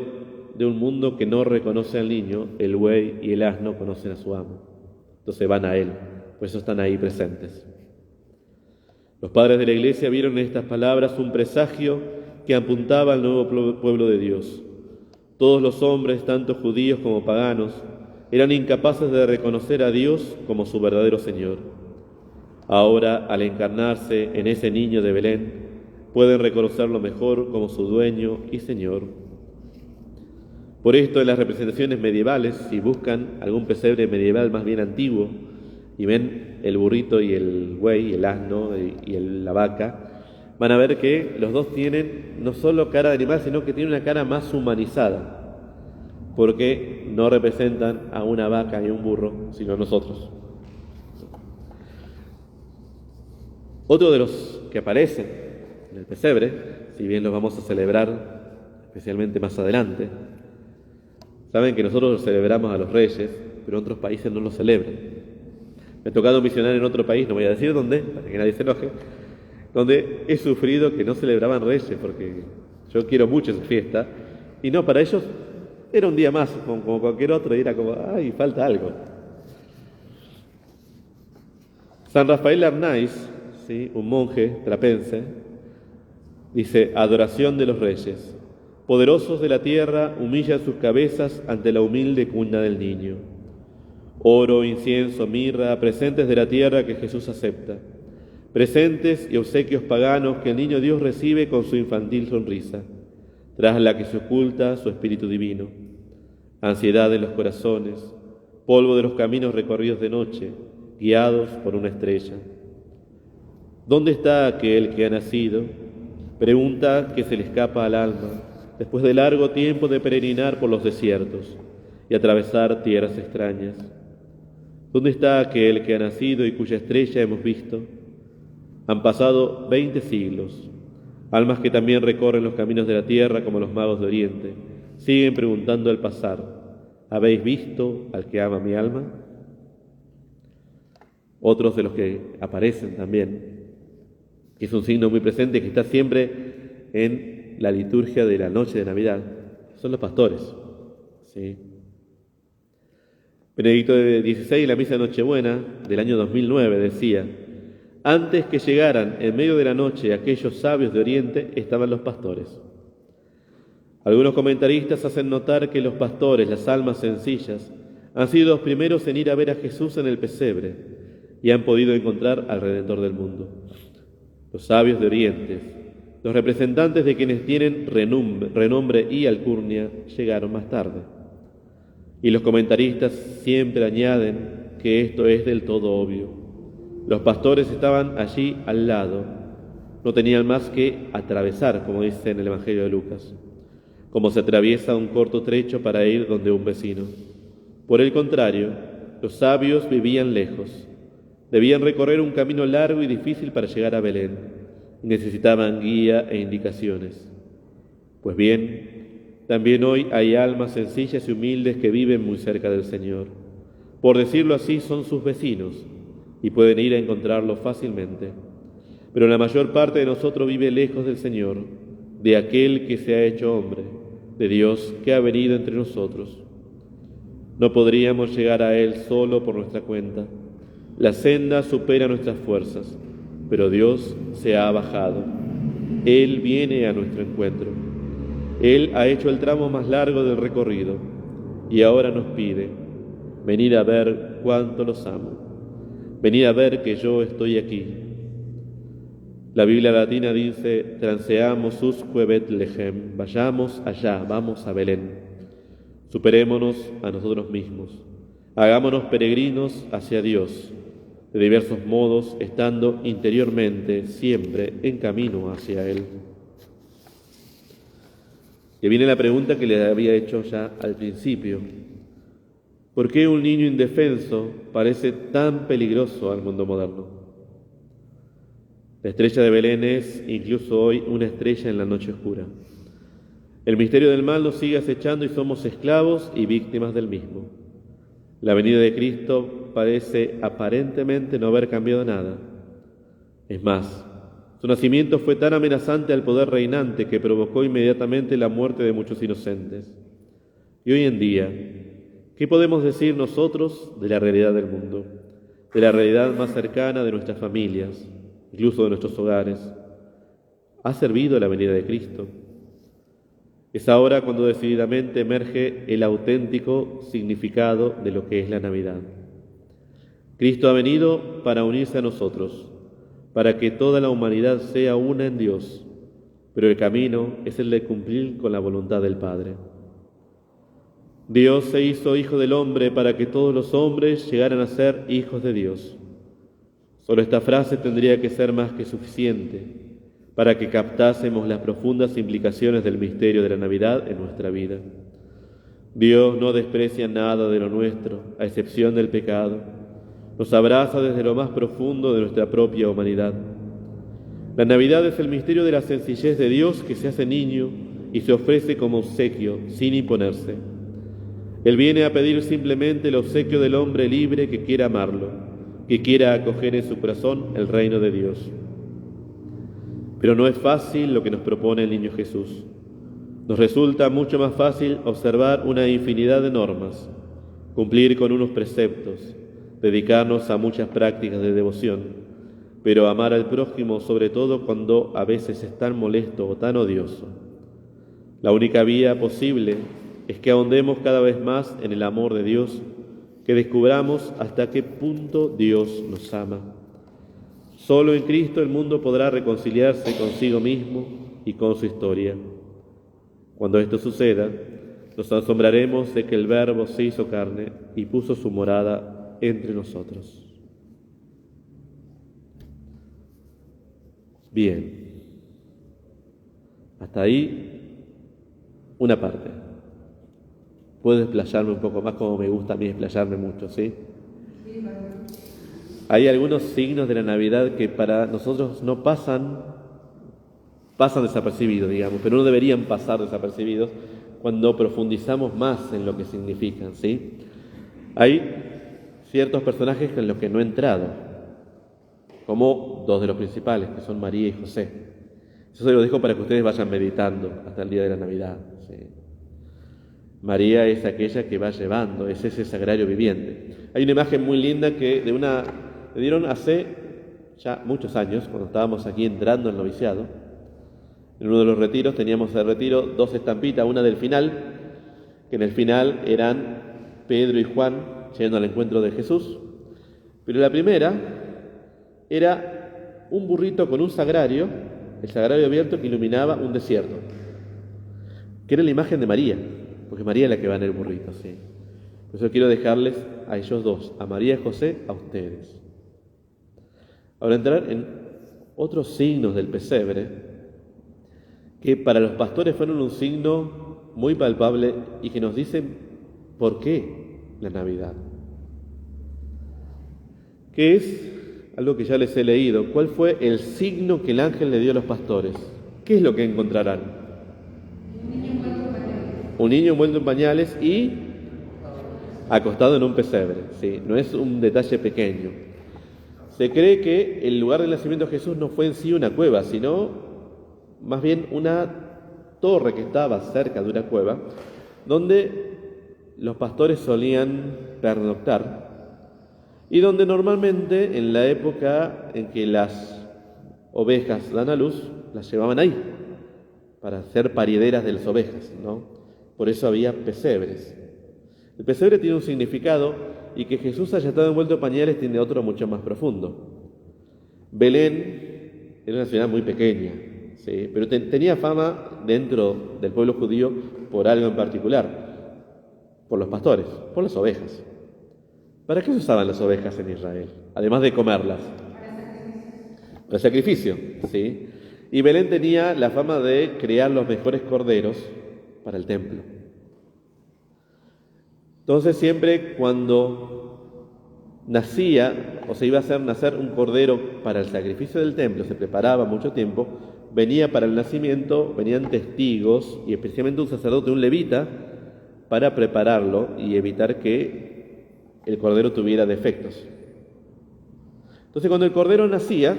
de un mundo que no reconoce al niño, el buey y el asno conocen a su amo. Entonces van a él, por eso están ahí presentes. Los padres de la Iglesia vieron en estas palabras un presagio que apuntaba al nuevo pueblo de Dios. Todos los hombres, tanto judíos como paganos, eran incapaces de reconocer a Dios como su verdadero Señor. Ahora, al encarnarse en ese niño de Belén, pueden reconocerlo mejor como su dueño y Señor. Por esto, en las representaciones medievales, si buscan algún pesebre medieval más bien antiguo y ven el burrito y el buey, el asno y la vaca, van a ver que los dos tienen no solo cara de animal, sino que tienen una cara más humanizada, porque no representan a una vaca y un burro, sino a nosotros. Otro de los que aparecen en el pesebre, si bien los vamos a celebrar especialmente más adelante, saben que nosotros celebramos a los reyes, pero otros países no los celebran. Me ha tocado misionar en otro país, no voy a decir dónde, para que nadie se enoje, donde he sufrido que no celebraban reyes, porque yo quiero mucho esa fiesta, y no, para ellos era un día más, como cualquier otro, y era como, ay, falta algo. San Rafael Arnaiz, ¿sí?, un monje trapense, dice: adoración de los reyes. Poderosos de la tierra humillan sus cabezas ante la humilde cuna del niño. Oro, incienso, mirra, presentes de la tierra que Jesús acepta. Presentes y obsequios paganos que el niño Dios recibe con su infantil sonrisa, tras la que se oculta su espíritu divino. Ansiedad de los corazones, polvo de los caminos recorridos de noche, guiados por una estrella. ¿Dónde está aquel que ha nacido? Pregunta que se le escapa al alma, después de largo tiempo de peregrinar por los desiertos y atravesar tierras extrañas. ¿Dónde está aquel que ha nacido y cuya estrella hemos visto? Han pasado 20 siglos. Almas que también recorren los caminos de la tierra como los magos de Oriente, siguen preguntando al pasar: ¿habéis visto al que ama mi alma? Otros de los que aparecen también, que es un signo muy presente, que está siempre en la liturgia de la noche de Navidad, son los pastores, ¿sí? Benedicto XVI, en la misa de Nochebuena del año 2009, decía: antes que llegaran en medio de la noche aquellos sabios de Oriente, estaban los pastores. Algunos comentaristas hacen notar que los pastores, las almas sencillas, han sido los primeros en ir a ver a Jesús en el pesebre y han podido encontrar al Redentor del mundo. Los sabios de Oriente, los representantes de quienes tienen renombre y alcurnia, llegaron más tarde. Y los comentaristas siempre añaden que esto es del todo obvio. Los pastores estaban allí al lado, no tenían más que atravesar, como dice en el Evangelio de Lucas, como se atraviesa un corto trecho para ir donde un vecino. Por el contrario, los sabios vivían lejos, debían recorrer un camino largo y difícil para llegar a Belén, y necesitaban guía e indicaciones. Pues bien, también hoy hay almas sencillas y humildes que viven muy cerca del Señor. Por decirlo así, son sus vecinos, y pueden ir a encontrarlo fácilmente. Pero la mayor parte de nosotros vive lejos del Señor, de aquel que se ha hecho hombre, de Dios que ha venido entre nosotros. No podríamos llegar a Él solo por nuestra cuenta. La senda supera nuestras fuerzas, pero Dios se ha bajado. Él viene a nuestro encuentro. Él ha hecho el tramo más largo del recorrido y ahora nos pide: venid a ver cuánto los amo. Venid a ver que yo estoy aquí. La Biblia latina dice: transeamos usque Betlehem, vayamos allá, vamos a Belén. Superémonos a nosotros mismos, hagámonos peregrinos hacia Dios, de diversos modos, estando interiormente siempre en camino hacia Él. Y viene la pregunta que le había hecho ya al principio: ¿por qué un niño indefenso parece tan peligroso al mundo moderno? La estrella de Belén es, incluso hoy, una estrella en la noche oscura. El misterio del mal nos sigue acechando y somos esclavos y víctimas del mismo. La venida de Cristo parece aparentemente no haber cambiado nada. Es más, su nacimiento fue tan amenazante al poder reinante que provocó inmediatamente la muerte de muchos inocentes. Y hoy en día, ¿qué podemos decir nosotros de la realidad del mundo? De la realidad más cercana de nuestras familias, incluso de nuestros hogares. ¿Ha servido la venida de Cristo? Es ahora cuando decididamente emerge el auténtico significado de lo que es la Navidad. Cristo ha venido para unirse a nosotros, para que toda la humanidad sea una en Dios, pero el camino es el de cumplir con la voluntad del Padre. Dios se hizo hijo del hombre para que todos los hombres llegaran a ser hijos de Dios. Solo esta frase tendría que ser más que suficiente para que captásemos las profundas implicaciones del misterio de la Navidad en nuestra vida. Dios no desprecia nada de lo nuestro, a excepción del pecado. Nos abraza desde lo más profundo de nuestra propia humanidad. La Navidad es el misterio de la sencillez de Dios que se hace niño y se ofrece como obsequio, sin imponerse. Él viene a pedir simplemente el obsequio del hombre libre que quiera amarlo, que quiera acoger en su corazón el reino de Dios. Pero no es fácil lo que nos propone el niño Jesús. Nos resulta mucho más fácil observar una infinidad de normas, cumplir con unos preceptos, dedicarnos a muchas prácticas de devoción, pero amar al prójimo sobre todo cuando a veces es tan molesto o tan odioso. La única vía posible es que ahondemos cada vez más en el amor de Dios, que descubramos hasta qué punto Dios nos ama. Solo en Cristo el mundo podrá reconciliarse consigo mismo y con su historia. Cuando esto suceda, nos asombraremos de que el Verbo se hizo carne y puso su morada entre nosotros. Bien, hasta ahí una parte. Puedo explayarme un poco más como me gusta a mí explayarme mucho, ¿sí? Hay algunos signos de la Navidad que para nosotros no pasan desapercibidos, digamos, pero no deberían pasar desapercibidos cuando profundizamos más en lo que significan, ¿sí? Hay ciertos personajes en los que no he entrado, como dos de los principales, que son María y José. Eso se lo dejo para que ustedes vayan meditando hasta el día de la Navidad, ¿sí? María es aquella que va llevando, es ese sagrario viviente. Hay una imagen muy linda que me dieron hace ya muchos años, cuando estábamos aquí entrando al noviciado. En uno de los retiros teníamos el retiro dos estampitas, una del final, que en el final eran Pedro y Juan yendo al encuentro de Jesús. Pero la primera era un burrito con un sagrario, el sagrario abierto que iluminaba un desierto, que era la imagen de María, porque María es la que va en el burrito, ¿sí? Por eso quiero dejarles a ellos dos, a María y José, a ustedes. Ahora entrar en otros signos del pesebre, que para los pastores fueron un signo muy palpable y que nos dicen por qué la Navidad. ¿Qué es? Algo que ya les he leído. ¿Cuál fue el signo que el ángel le dio a los pastores? ¿Qué es lo que encontrarán? Un niño envuelto en pañales y acostado en un pesebre, ¿sí? No es un detalle pequeño. Se cree que el lugar del nacimiento de Jesús no fue en sí una cueva, sino más bien una torre que estaba cerca de una cueva, donde los pastores solían pernoctar y donde normalmente en la época en que las ovejas dan a luz, las llevaban ahí para hacer parideras de las ovejas, ¿no? Por eso había pesebres. El pesebre tiene un significado y que Jesús haya estado envuelto en pañales tiene otro mucho más profundo. Belén era una ciudad muy pequeña, ¿sí? Pero tenía fama dentro del pueblo judío por algo en particular, por los pastores, por las ovejas. ¿Para qué se usaban las ovejas en Israel? Además de comerlas. Para el sacrificio, ¿sí? Y Belén tenía la fama de criar los mejores corderos para el templo. Entonces siempre cuando nacía o se iba a hacer nacer un cordero para el sacrificio del templo, se preparaba mucho tiempo, venía para el nacimiento, venían testigos y especialmente un sacerdote, un levita, para prepararlo y evitar que el cordero tuviera defectos. Entonces cuando el cordero nacía,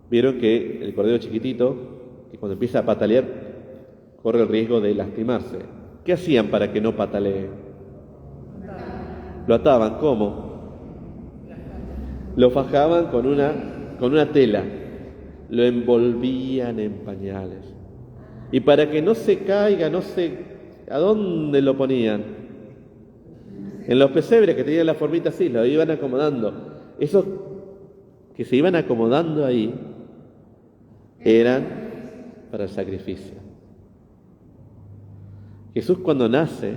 vieron que el cordero chiquitito, que cuando empieza a patalear, corre el riesgo de lastimarse. ¿Qué hacían para que no patalee? Lo ataban, ¿cómo? Lo fajaban con una tela, lo envolvían en pañales. Y para que no se caiga, ¿a dónde lo ponían? En los pesebres que tenían la formita así, lo iban acomodando. Esos que se iban acomodando ahí eran para el sacrificio. Jesús cuando nace,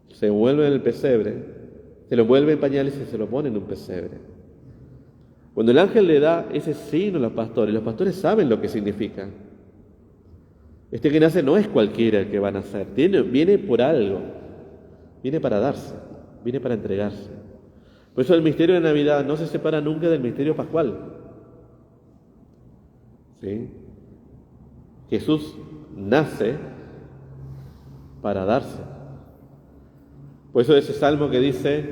se envuelve en el pesebre, se lo envuelve en pañales y se lo pone en un pesebre. Cuando el ángel le da ese signo a los pastores saben lo que significa. Este que nace no es cualquiera el que va a nacer, viene por algo, viene para darse, viene para entregarse. Por eso el misterio de Navidad no se separa nunca del misterio pascual. ¿Sí? Jesús nace para darse. Por eso ese salmo que dice,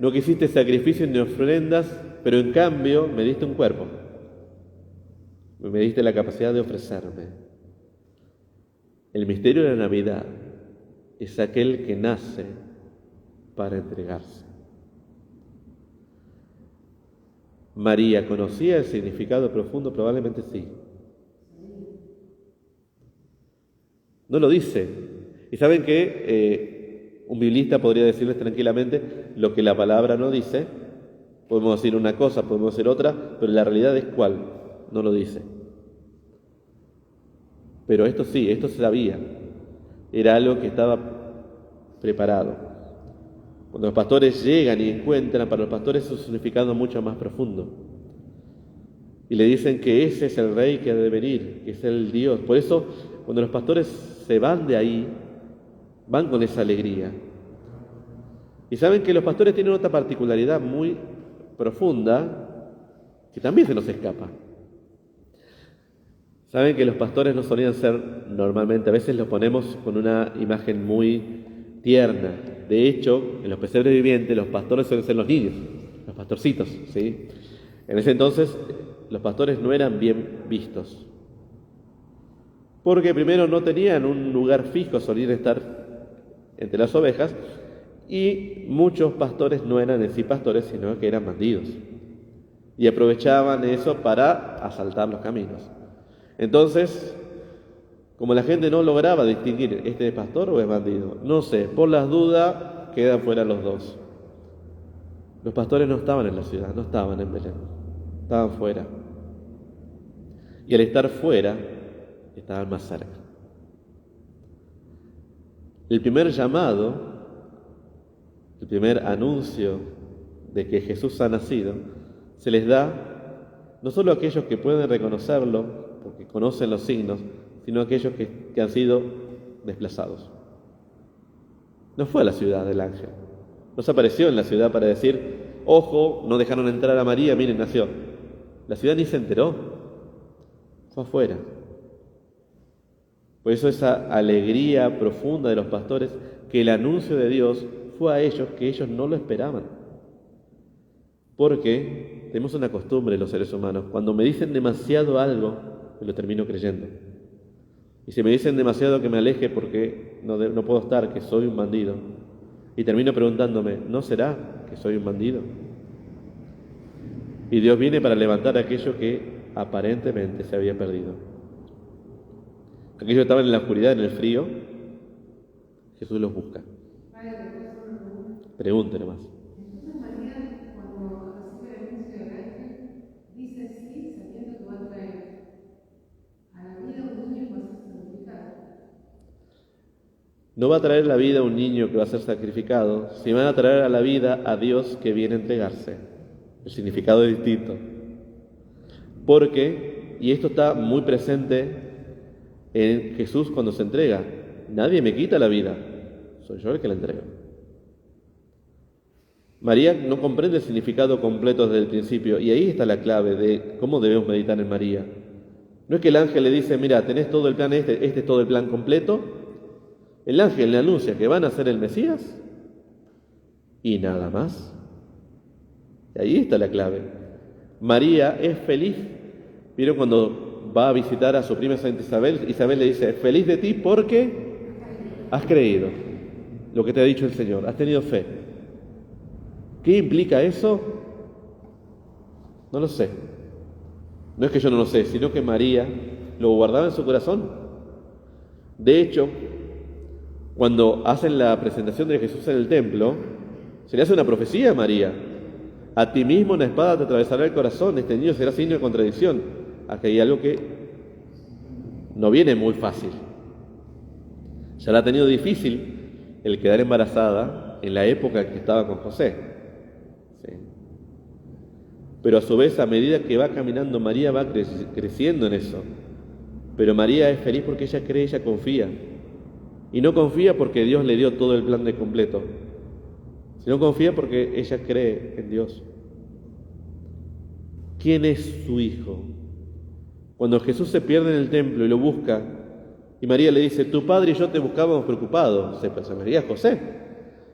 no quisiste sacrificios ni ofrendas, pero en cambio me diste un cuerpo. Me diste la capacidad de ofrecerme. El misterio de la Navidad es aquel que nace para entregarse. María, ¿conocía el significado profundo? Probablemente sí. No lo dice. Y saben que un biblista podría decirles tranquilamente lo que la palabra no dice. Podemos decir una cosa, podemos decir otra, pero la realidad es cuál. No lo dice. Pero esto sí, esto se sabía. Era algo que estaba preparado. Cuando los pastores llegan y encuentran, para los pastores es un significado mucho más profundo. Y le dicen que ese es el rey que ha de venir, que es el Dios. Por eso, cuando los pastores se van de ahí, van con esa alegría. Y saben que los pastores tienen otra particularidad muy profunda, que también se nos escapa. Saben que los pastores no solían ser normalmente, a veces los ponemos con una imagen muy tierna. De hecho, en los pesebres vivientes, los pastores suelen ser los niños, los pastorcitos, ¿sí? En ese entonces, los pastores no eran bien vistos. Porque primero no tenían un lugar fijo, solían estar entre las ovejas, y muchos pastores no eran en sí pastores, sino que eran bandidos. Y aprovechaban eso para asaltar los caminos. Entonces, como la gente no lograba distinguir, ¿este es pastor o es bandido? No sé, por las dudas quedan fuera los dos. Los pastores no estaban en la ciudad, no estaban en Belén, estaban fuera. Y al estar fuera, estaban más cerca. El primer llamado, el primer anuncio de que Jesús ha nacido, se les da no solo a aquellos que pueden reconocerlo, porque conocen los signos, sino a aquellos que han sido desplazados. No fue a la ciudad del ángel, no se apareció en la ciudad para decir, ojo, no dejaron entrar a María, miren, nació. La ciudad ni se enteró, fue afuera. Por eso esa alegría profunda de los pastores, que el anuncio de Dios fue a ellos, que ellos no lo esperaban. Porque tenemos una costumbre los seres humanos, cuando me dicen demasiado algo, me lo termino creyendo. Y si me dicen demasiado que me aleje porque no puedo estar, que soy un bandido, y termino preguntándome, ¿no será que soy un bandido? Y Dios viene para levantar aquello que aparentemente se había perdido. Aquellos que estaban en la oscuridad, en el frío, Jesús los busca. Pregunte nomás. No va a traer la vida a un niño que va a ser sacrificado, sino van a traer a la vida a Dios que viene a entregarse. El significado es distinto. Porque, y esto está muy presente en Jesús cuando se entrega, nadie me quita la vida, soy yo el que la entrego. María no comprende el significado completo desde el principio, y ahí está la clave de cómo debemos meditar en María. No es que el ángel le dice, mira, tenés todo el plan este es todo el plan completo. El ángel le anuncia que van a ser el Mesías y nada más. Y ahí está la clave. María es feliz. ¿Vieron cuando va a visitar a su prima Santa Isabel? Isabel le dice, feliz de ti porque has creído lo que te ha dicho el Señor, has tenido fe. ¿Qué implica eso? No lo sé. No es que yo no lo sé, sino que María lo guardaba en su corazón. De hecho, cuando hacen la presentación de Jesús en el templo, se le hace una profecía a María. A ti mismo una espada te atravesará el corazón, este niño será signo de contradicción. Aquí hay algo que no viene muy fácil. Ya la ha tenido difícil el quedar embarazada en la época en que estaba con José. ¿Sí? Pero a su vez, a medida que va caminando, María va creciendo en eso. Pero María es feliz porque ella cree, ella confía. Y no confía porque Dios le dio todo el plan de completo, sino confía porque ella cree en Dios. ¿Quién es su hijo? Cuando Jesús se pierde en el templo y lo busca, y María le dice, tu padre y yo te buscábamos preocupados, se pensaría José.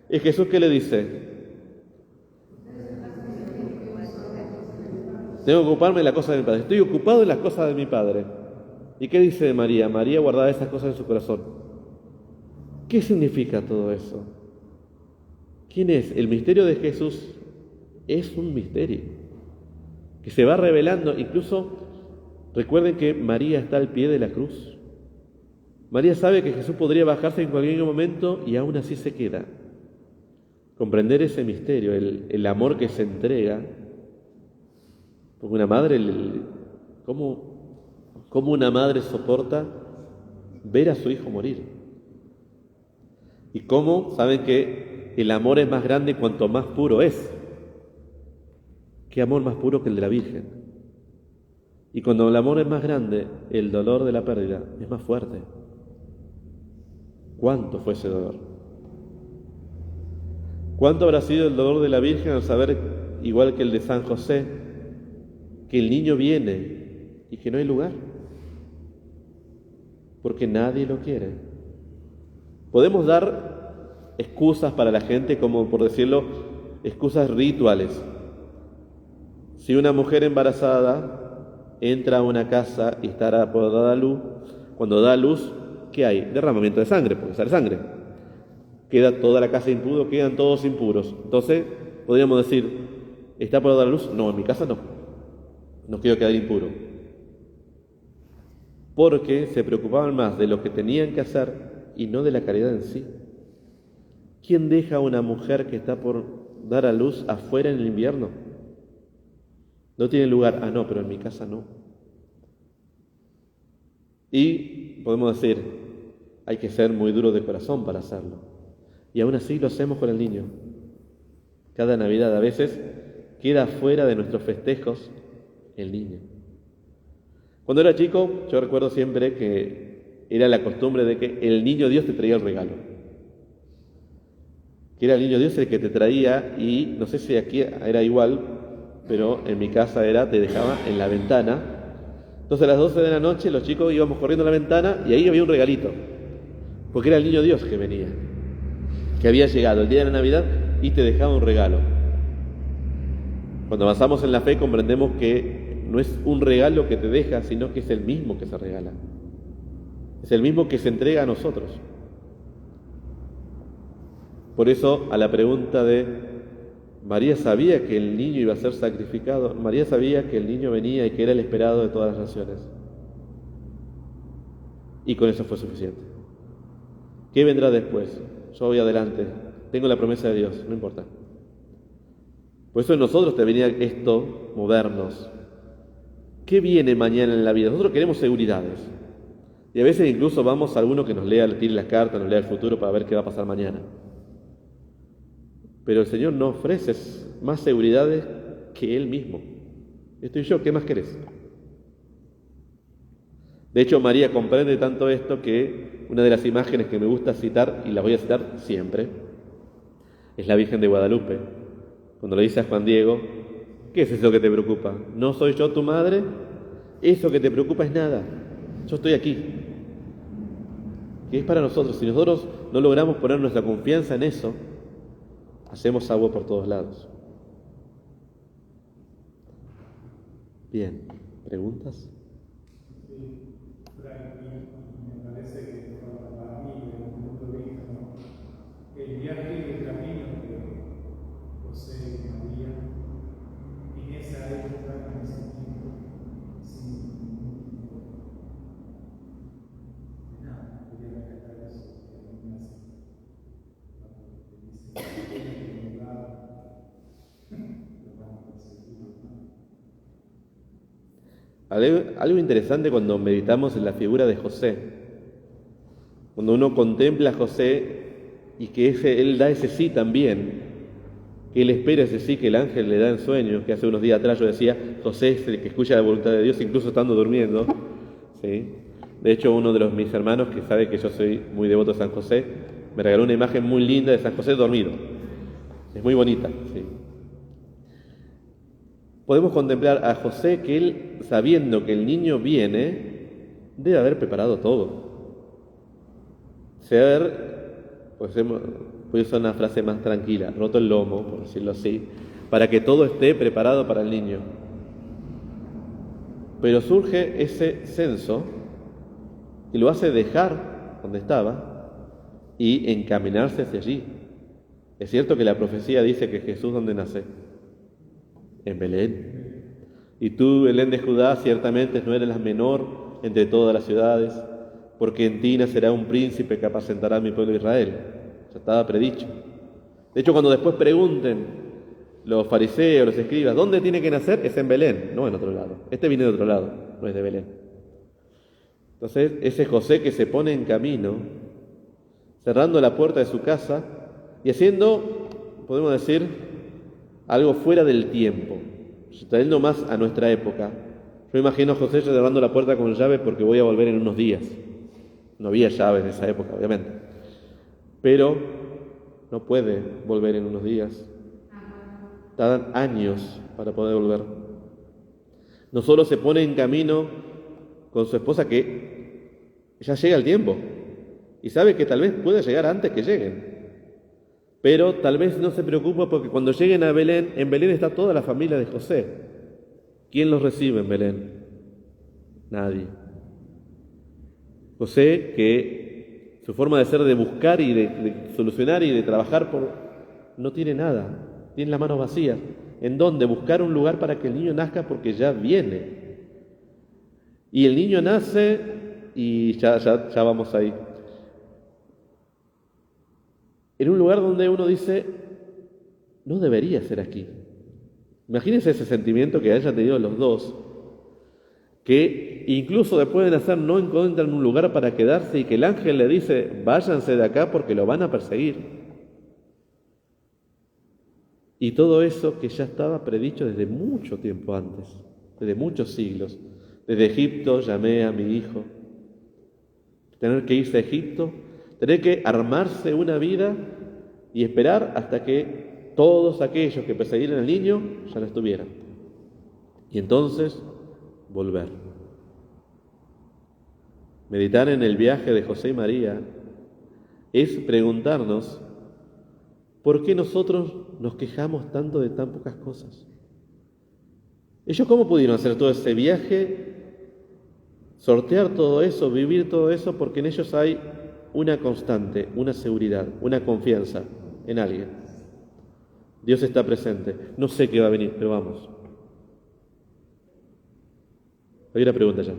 ¿Y Jesús qué le dice? Tengo que ocuparme de las cosas de mi padre. Estoy ocupado en las cosas de mi padre. ¿Y qué dice de María? María guardaba esas cosas en su corazón. ¿Qué significa todo eso? ¿Quién es? El misterio de Jesús es un misterio que se va revelando. Incluso recuerden que María está al pie de la cruz. María sabe que Jesús podría bajarse en cualquier momento y aún así se queda. Comprender ese misterio, el amor que se entrega. Porque una madre, ¿cómo una madre soporta ver a su hijo morir? Y cómo saben que el amor es más grande cuanto más puro es. ¿Qué amor más puro que el de la Virgen? Y cuando el amor es más grande, el dolor de la pérdida es más fuerte. ¿Cuánto fue ese dolor? ¿Cuánto habrá sido el dolor de la Virgen al saber, igual que el de San José, que el niño viene y que no hay lugar? Porque nadie lo quiere. Podemos dar excusas para la gente, como por decirlo, excusas rituales. Si una mujer embarazada entra a una casa y está por dar a luz, cuando da a luz, ¿qué hay? Derramamiento de sangre, porque sale sangre. Queda toda la casa impura, quedan todos impuros. Entonces, podríamos decir, ¿está por dar a luz? No, en mi casa no. No quiero quedar impuro. Porque se preocupaban más de lo que tenían que hacer y no de la caridad en sí. ¿Quién deja a una mujer que está por dar a luz afuera en el invierno? No tiene lugar. Ah, no, pero en mi casa no. Y podemos decir, hay que ser muy duro de corazón para hacerlo. Y aún así lo hacemos con el niño. Cada Navidad a veces queda fuera de nuestros festejos el niño. Cuando era chico, yo recuerdo siempre que era la costumbre de que el niño Dios te traía el regalo. Que era el niño Dios el que te traía, y no sé si aquí era igual, pero en mi casa te dejaba en la ventana. Entonces a las 12 de la noche los chicos íbamos corriendo a la ventana y ahí había un regalito. Porque era el niño Dios que venía, que había llegado el día de la Navidad y te dejaba un regalo. Cuando avanzamos en la fe comprendemos que no es un regalo que te deja, sino que es el mismo que se regala. Es el mismo que se entrega a nosotros. Por eso, a la pregunta de María sabía que el niño iba a ser sacrificado, María sabía que el niño venía y que era el esperado de todas las naciones. Y con eso fue suficiente. ¿Qué vendrá después? Yo voy adelante, tengo la promesa de Dios, no importa. Por eso en nosotros debería esto movernos. ¿Qué viene mañana en la vida? Nosotros queremos seguridades. Y a veces incluso vamos a alguno que nos lea, tire las cartas, nos lea el futuro para ver qué va a pasar mañana. Pero el Señor nos ofrece más seguridades que Él mismo. Estoy yo, ¿qué más querés? De hecho, María comprende tanto esto que una de las imágenes que me gusta citar, y la voy a citar siempre, es la Virgen de Guadalupe. Cuando le dice a Juan Diego, ¿qué es eso que te preocupa? ¿No soy yo tu madre? Eso que te preocupa es nada. Yo estoy aquí. Que es para nosotros. Si nosotros no logramos poner nuestra confianza en eso, hacemos agua por todos lados. Bien, ¿preguntas? Sí, Frank, me parece que para mí, desde un punto de vista Algo interesante cuando meditamos en la figura de José, cuando uno contempla a José y que él da ese sí también, que él espera ese sí que el ángel le da en sueños, que hace unos días atrás yo decía, José es el que escucha la voluntad de Dios incluso estando durmiendo, ¿sí? De hecho, uno de mis hermanos, que sabe que yo soy muy devoto de San José, me regaló una imagen muy linda de San José dormido. Es muy bonita, ¿sí? Podemos contemplar a José que él, sabiendo que el niño viene, debe haber preparado todo. Voy a usar una frase más tranquila, roto el lomo, por decirlo así, para que todo esté preparado para el niño. Pero surge ese censo y lo hace dejar donde estaba y encaminarse hacia allí. Es cierto que la profecía dice que Jesús, ¿dónde nace? En Belén. Y tú, Belén de Judá, ciertamente no eres la menor entre todas las ciudades, porque en ti nacerá un príncipe que apacentará a mi pueblo Israel. Ya estaba predicho. De hecho, cuando después pregunten los fariseos, los escribas, ¿dónde tiene que nacer? Es en Belén, no en otro lado. Este viene de otro lado, no es de Belén. Entonces, ese José que se pone en camino, cerrando la puerta de su casa y haciendo, podemos decir, algo fuera del tiempo, trayendo más a nuestra época. Yo imagino a José cerrando la puerta con llave porque voy a volver en unos días. No había llaves en esa época, obviamente. Pero no puede volver en unos días. Tardan años para poder volver. No solo se pone en camino con su esposa, que ya llega el tiempo y sabe que tal vez pueda llegar antes que lleguen. Pero tal vez no se preocupa porque cuando lleguen a Belén, en Belén está toda la familia de José. ¿Quién los recibe en Belén? Nadie. José, que su forma de ser, de buscar y de solucionar y de trabajar no tiene nada, tiene las manos vacías. ¿En dónde? Buscar un lugar para que el niño nazca porque ya viene. Y el niño nace y ya vamos ahí. En un lugar donde uno dice, no debería ser aquí. Imagínense ese sentimiento que hayan tenido los dos, que incluso después de nacer no encuentran un lugar para quedarse y que el ángel le dice, váyanse de acá porque lo van a perseguir. Y todo eso que ya estaba predicho desde mucho tiempo antes, desde muchos siglos. Desde Egipto llamé a mi hijo. Tener que irse a Egipto, tener que armarse una vida y esperar hasta que todos aquellos que perseguieran al niño ya no estuvieran. Y entonces volver. Meditar en el viaje de José y María es preguntarnos ¿por qué nosotros nos quejamos tanto de tan pocas cosas? ¿Ellos cómo pudieron hacer todo ese viaje, sortear todo eso, vivir todo eso? Porque en ellos hay una constante, una seguridad, una confianza en alguien. Dios está presente. No sé qué va a venir, pero vamos. Hay una pregunta ya.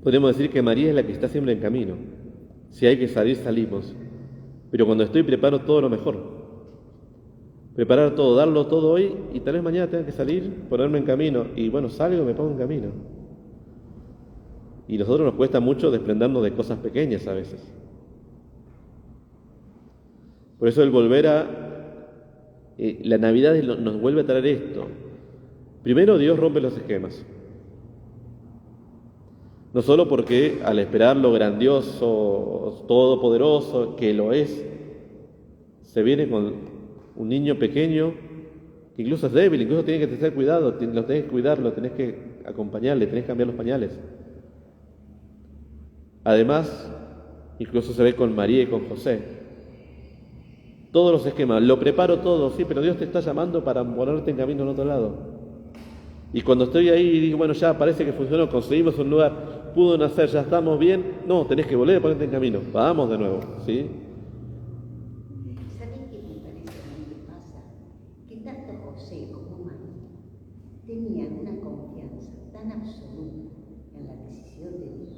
Podríamos decir que María es la que está siempre en camino. Si hay que salir, salimos. Pero cuando estoy, preparo todo lo mejor. Preparar todo, darlo todo hoy y tal vez mañana tenga que salir, ponerme en camino. Y bueno, salgo y me pongo en camino. Y a nosotros nos cuesta mucho desprendernos de cosas pequeñas a veces. Por eso el volver la Navidad nos vuelve a traer esto. Primero, Dios rompe los esquemas. No solo porque al esperar lo grandioso, todopoderoso, que lo es, se viene con un niño pequeño, que incluso es débil, incluso tiene que tener cuidado, lo tenés que cuidar, lo tenés que acompañar, le tenés que cambiar los pañales. Además, incluso se ve con María y con José. Todos los esquemas, lo preparo todo, sí, pero Dios te está llamando para ponerte en camino en otro lado. Y cuando estoy ahí y digo, bueno, ya parece que funcionó, conseguimos un lugar, pudo nacer, ya estamos bien, no, tenés que volver a ponerte en camino, vamos de nuevo, ¿sí? ¿Sabés qué me parece a mí que pasa? Que tanto José como María tenían una confianza tan absoluta en la decisión de Dios.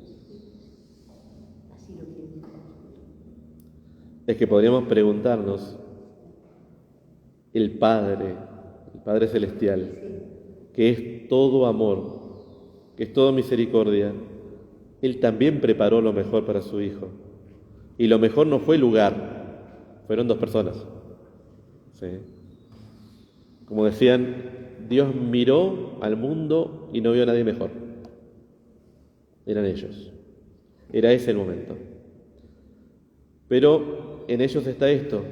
Así lo quieren hacer. Es que podríamos preguntarnos, el Padre Celestial, que es todo amor, que es todo misericordia, Él también preparó lo mejor para su Hijo. Y lo mejor no fue el lugar, fueron dos personas. ¿Sí? Como decían, Dios miró al mundo y no vio a nadie mejor. Eran ellos. Era ese el momento. Pero en ellos está esto.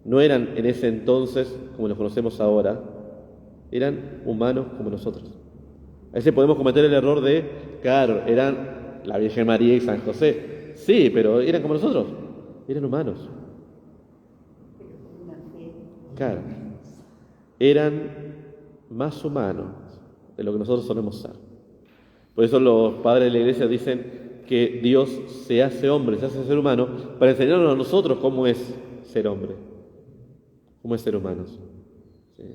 No eran en ese entonces como los conocemos ahora, eran humanos como nosotros. A veces podemos cometer el error de, claro, eran la Virgen María y San José. Sí, pero eran como nosotros, eran humanos. Claro, eran más humanos de lo que nosotros solemos ser. Por eso los padres de la iglesia dicen que Dios se hace hombre, se hace ser humano, para enseñarnos a nosotros cómo es ser hombre, cómo es ser humanos. ¿Sí?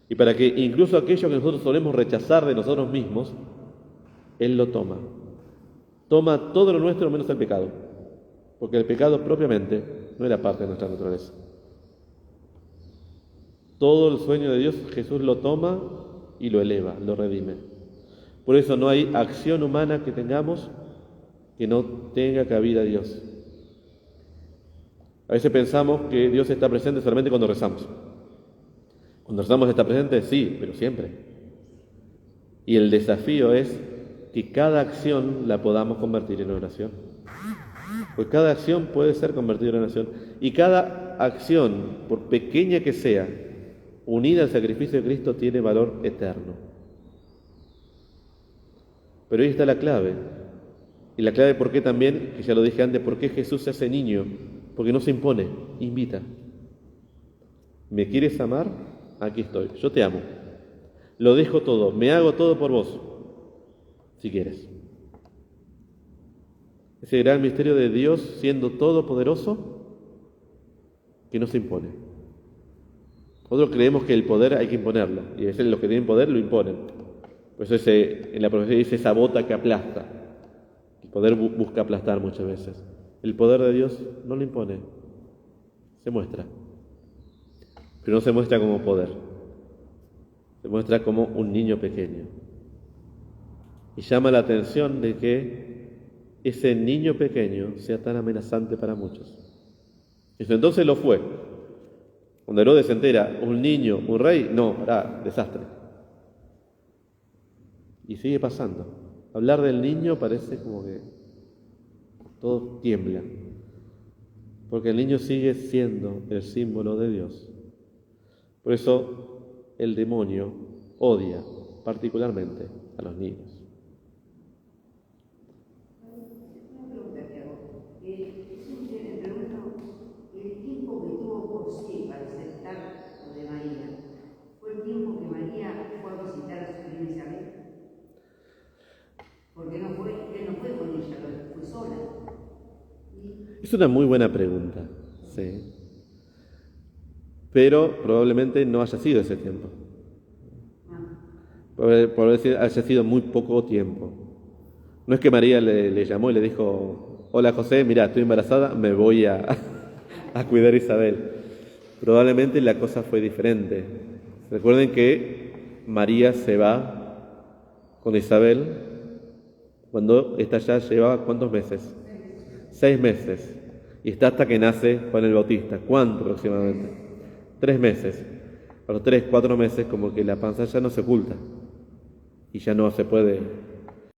Y para que incluso aquello que nosotros solemos rechazar de nosotros mismos, Él lo toma. Toma todo lo nuestro menos el pecado, porque el pecado propiamente no era parte de nuestra naturaleza. Todo el sueño de Dios, Jesús lo toma y lo eleva, lo redime. Por eso no hay acción humana que tengamos que no tenga cabida a Dios. A veces pensamos que Dios está presente solamente cuando rezamos. Cuando rezamos está presente, sí, pero siempre. Y el desafío es que cada acción la podamos convertir en oración. Pues cada acción puede ser convertida en oración. Y cada acción, por pequeña que sea, unida al sacrificio de Cristo, tiene valor eterno. Pero ahí está la clave. Y la clave por qué también, que ya lo dije antes, por qué Jesús se hace niño. Porque no se impone, invita. ¿Me quieres amar? Aquí estoy, yo te amo. Lo dejo todo, me hago todo por vos, si quieres. Ese gran misterio de Dios siendo todopoderoso que no se impone. Nosotros creemos que el poder hay que imponerlo, y a veces los que tienen poder lo imponen. Por eso en la profecía dice esa bota que aplasta. El poder busca aplastar muchas veces. El poder de Dios no lo impone, se muestra. Pero no se muestra como poder, se muestra como un niño pequeño. Y llama la atención de que ese niño pequeño sea tan amenazante para muchos. Eso entonces lo fue. Cuando Herodes se entera, un niño, un rey, no, desastre. Y sigue pasando. Hablar del niño parece como que todo tiembla. Porque el niño sigue siendo el símbolo de Dios. Por eso el demonio odia particularmente a los niños. Una pregunta que hago. Jesús le pregunto, el tiempo que tuvo José para aceptar lo de María, ¿fue el tiempo que María fue a visitar a su prima Isabel? Porque él no fue con ella, fue sola. Es una muy buena pregunta, sí. Pero probablemente no haya sido ese tiempo. Por decir, haya sido muy poco tiempo. No es que María le llamó y le dijo, hola José, mira, estoy embarazada, me voy a cuidar a Isabel. Probablemente la cosa fue diferente. Recuerden que María se va con Isabel cuando esta ya llevaba ¿cuántos meses? 6 meses. Y está hasta que nace Juan el Bautista. ¿Cuánto aproximadamente? 3 meses. A los 3, 4 meses como que la panza ya no se oculta y ya no se puede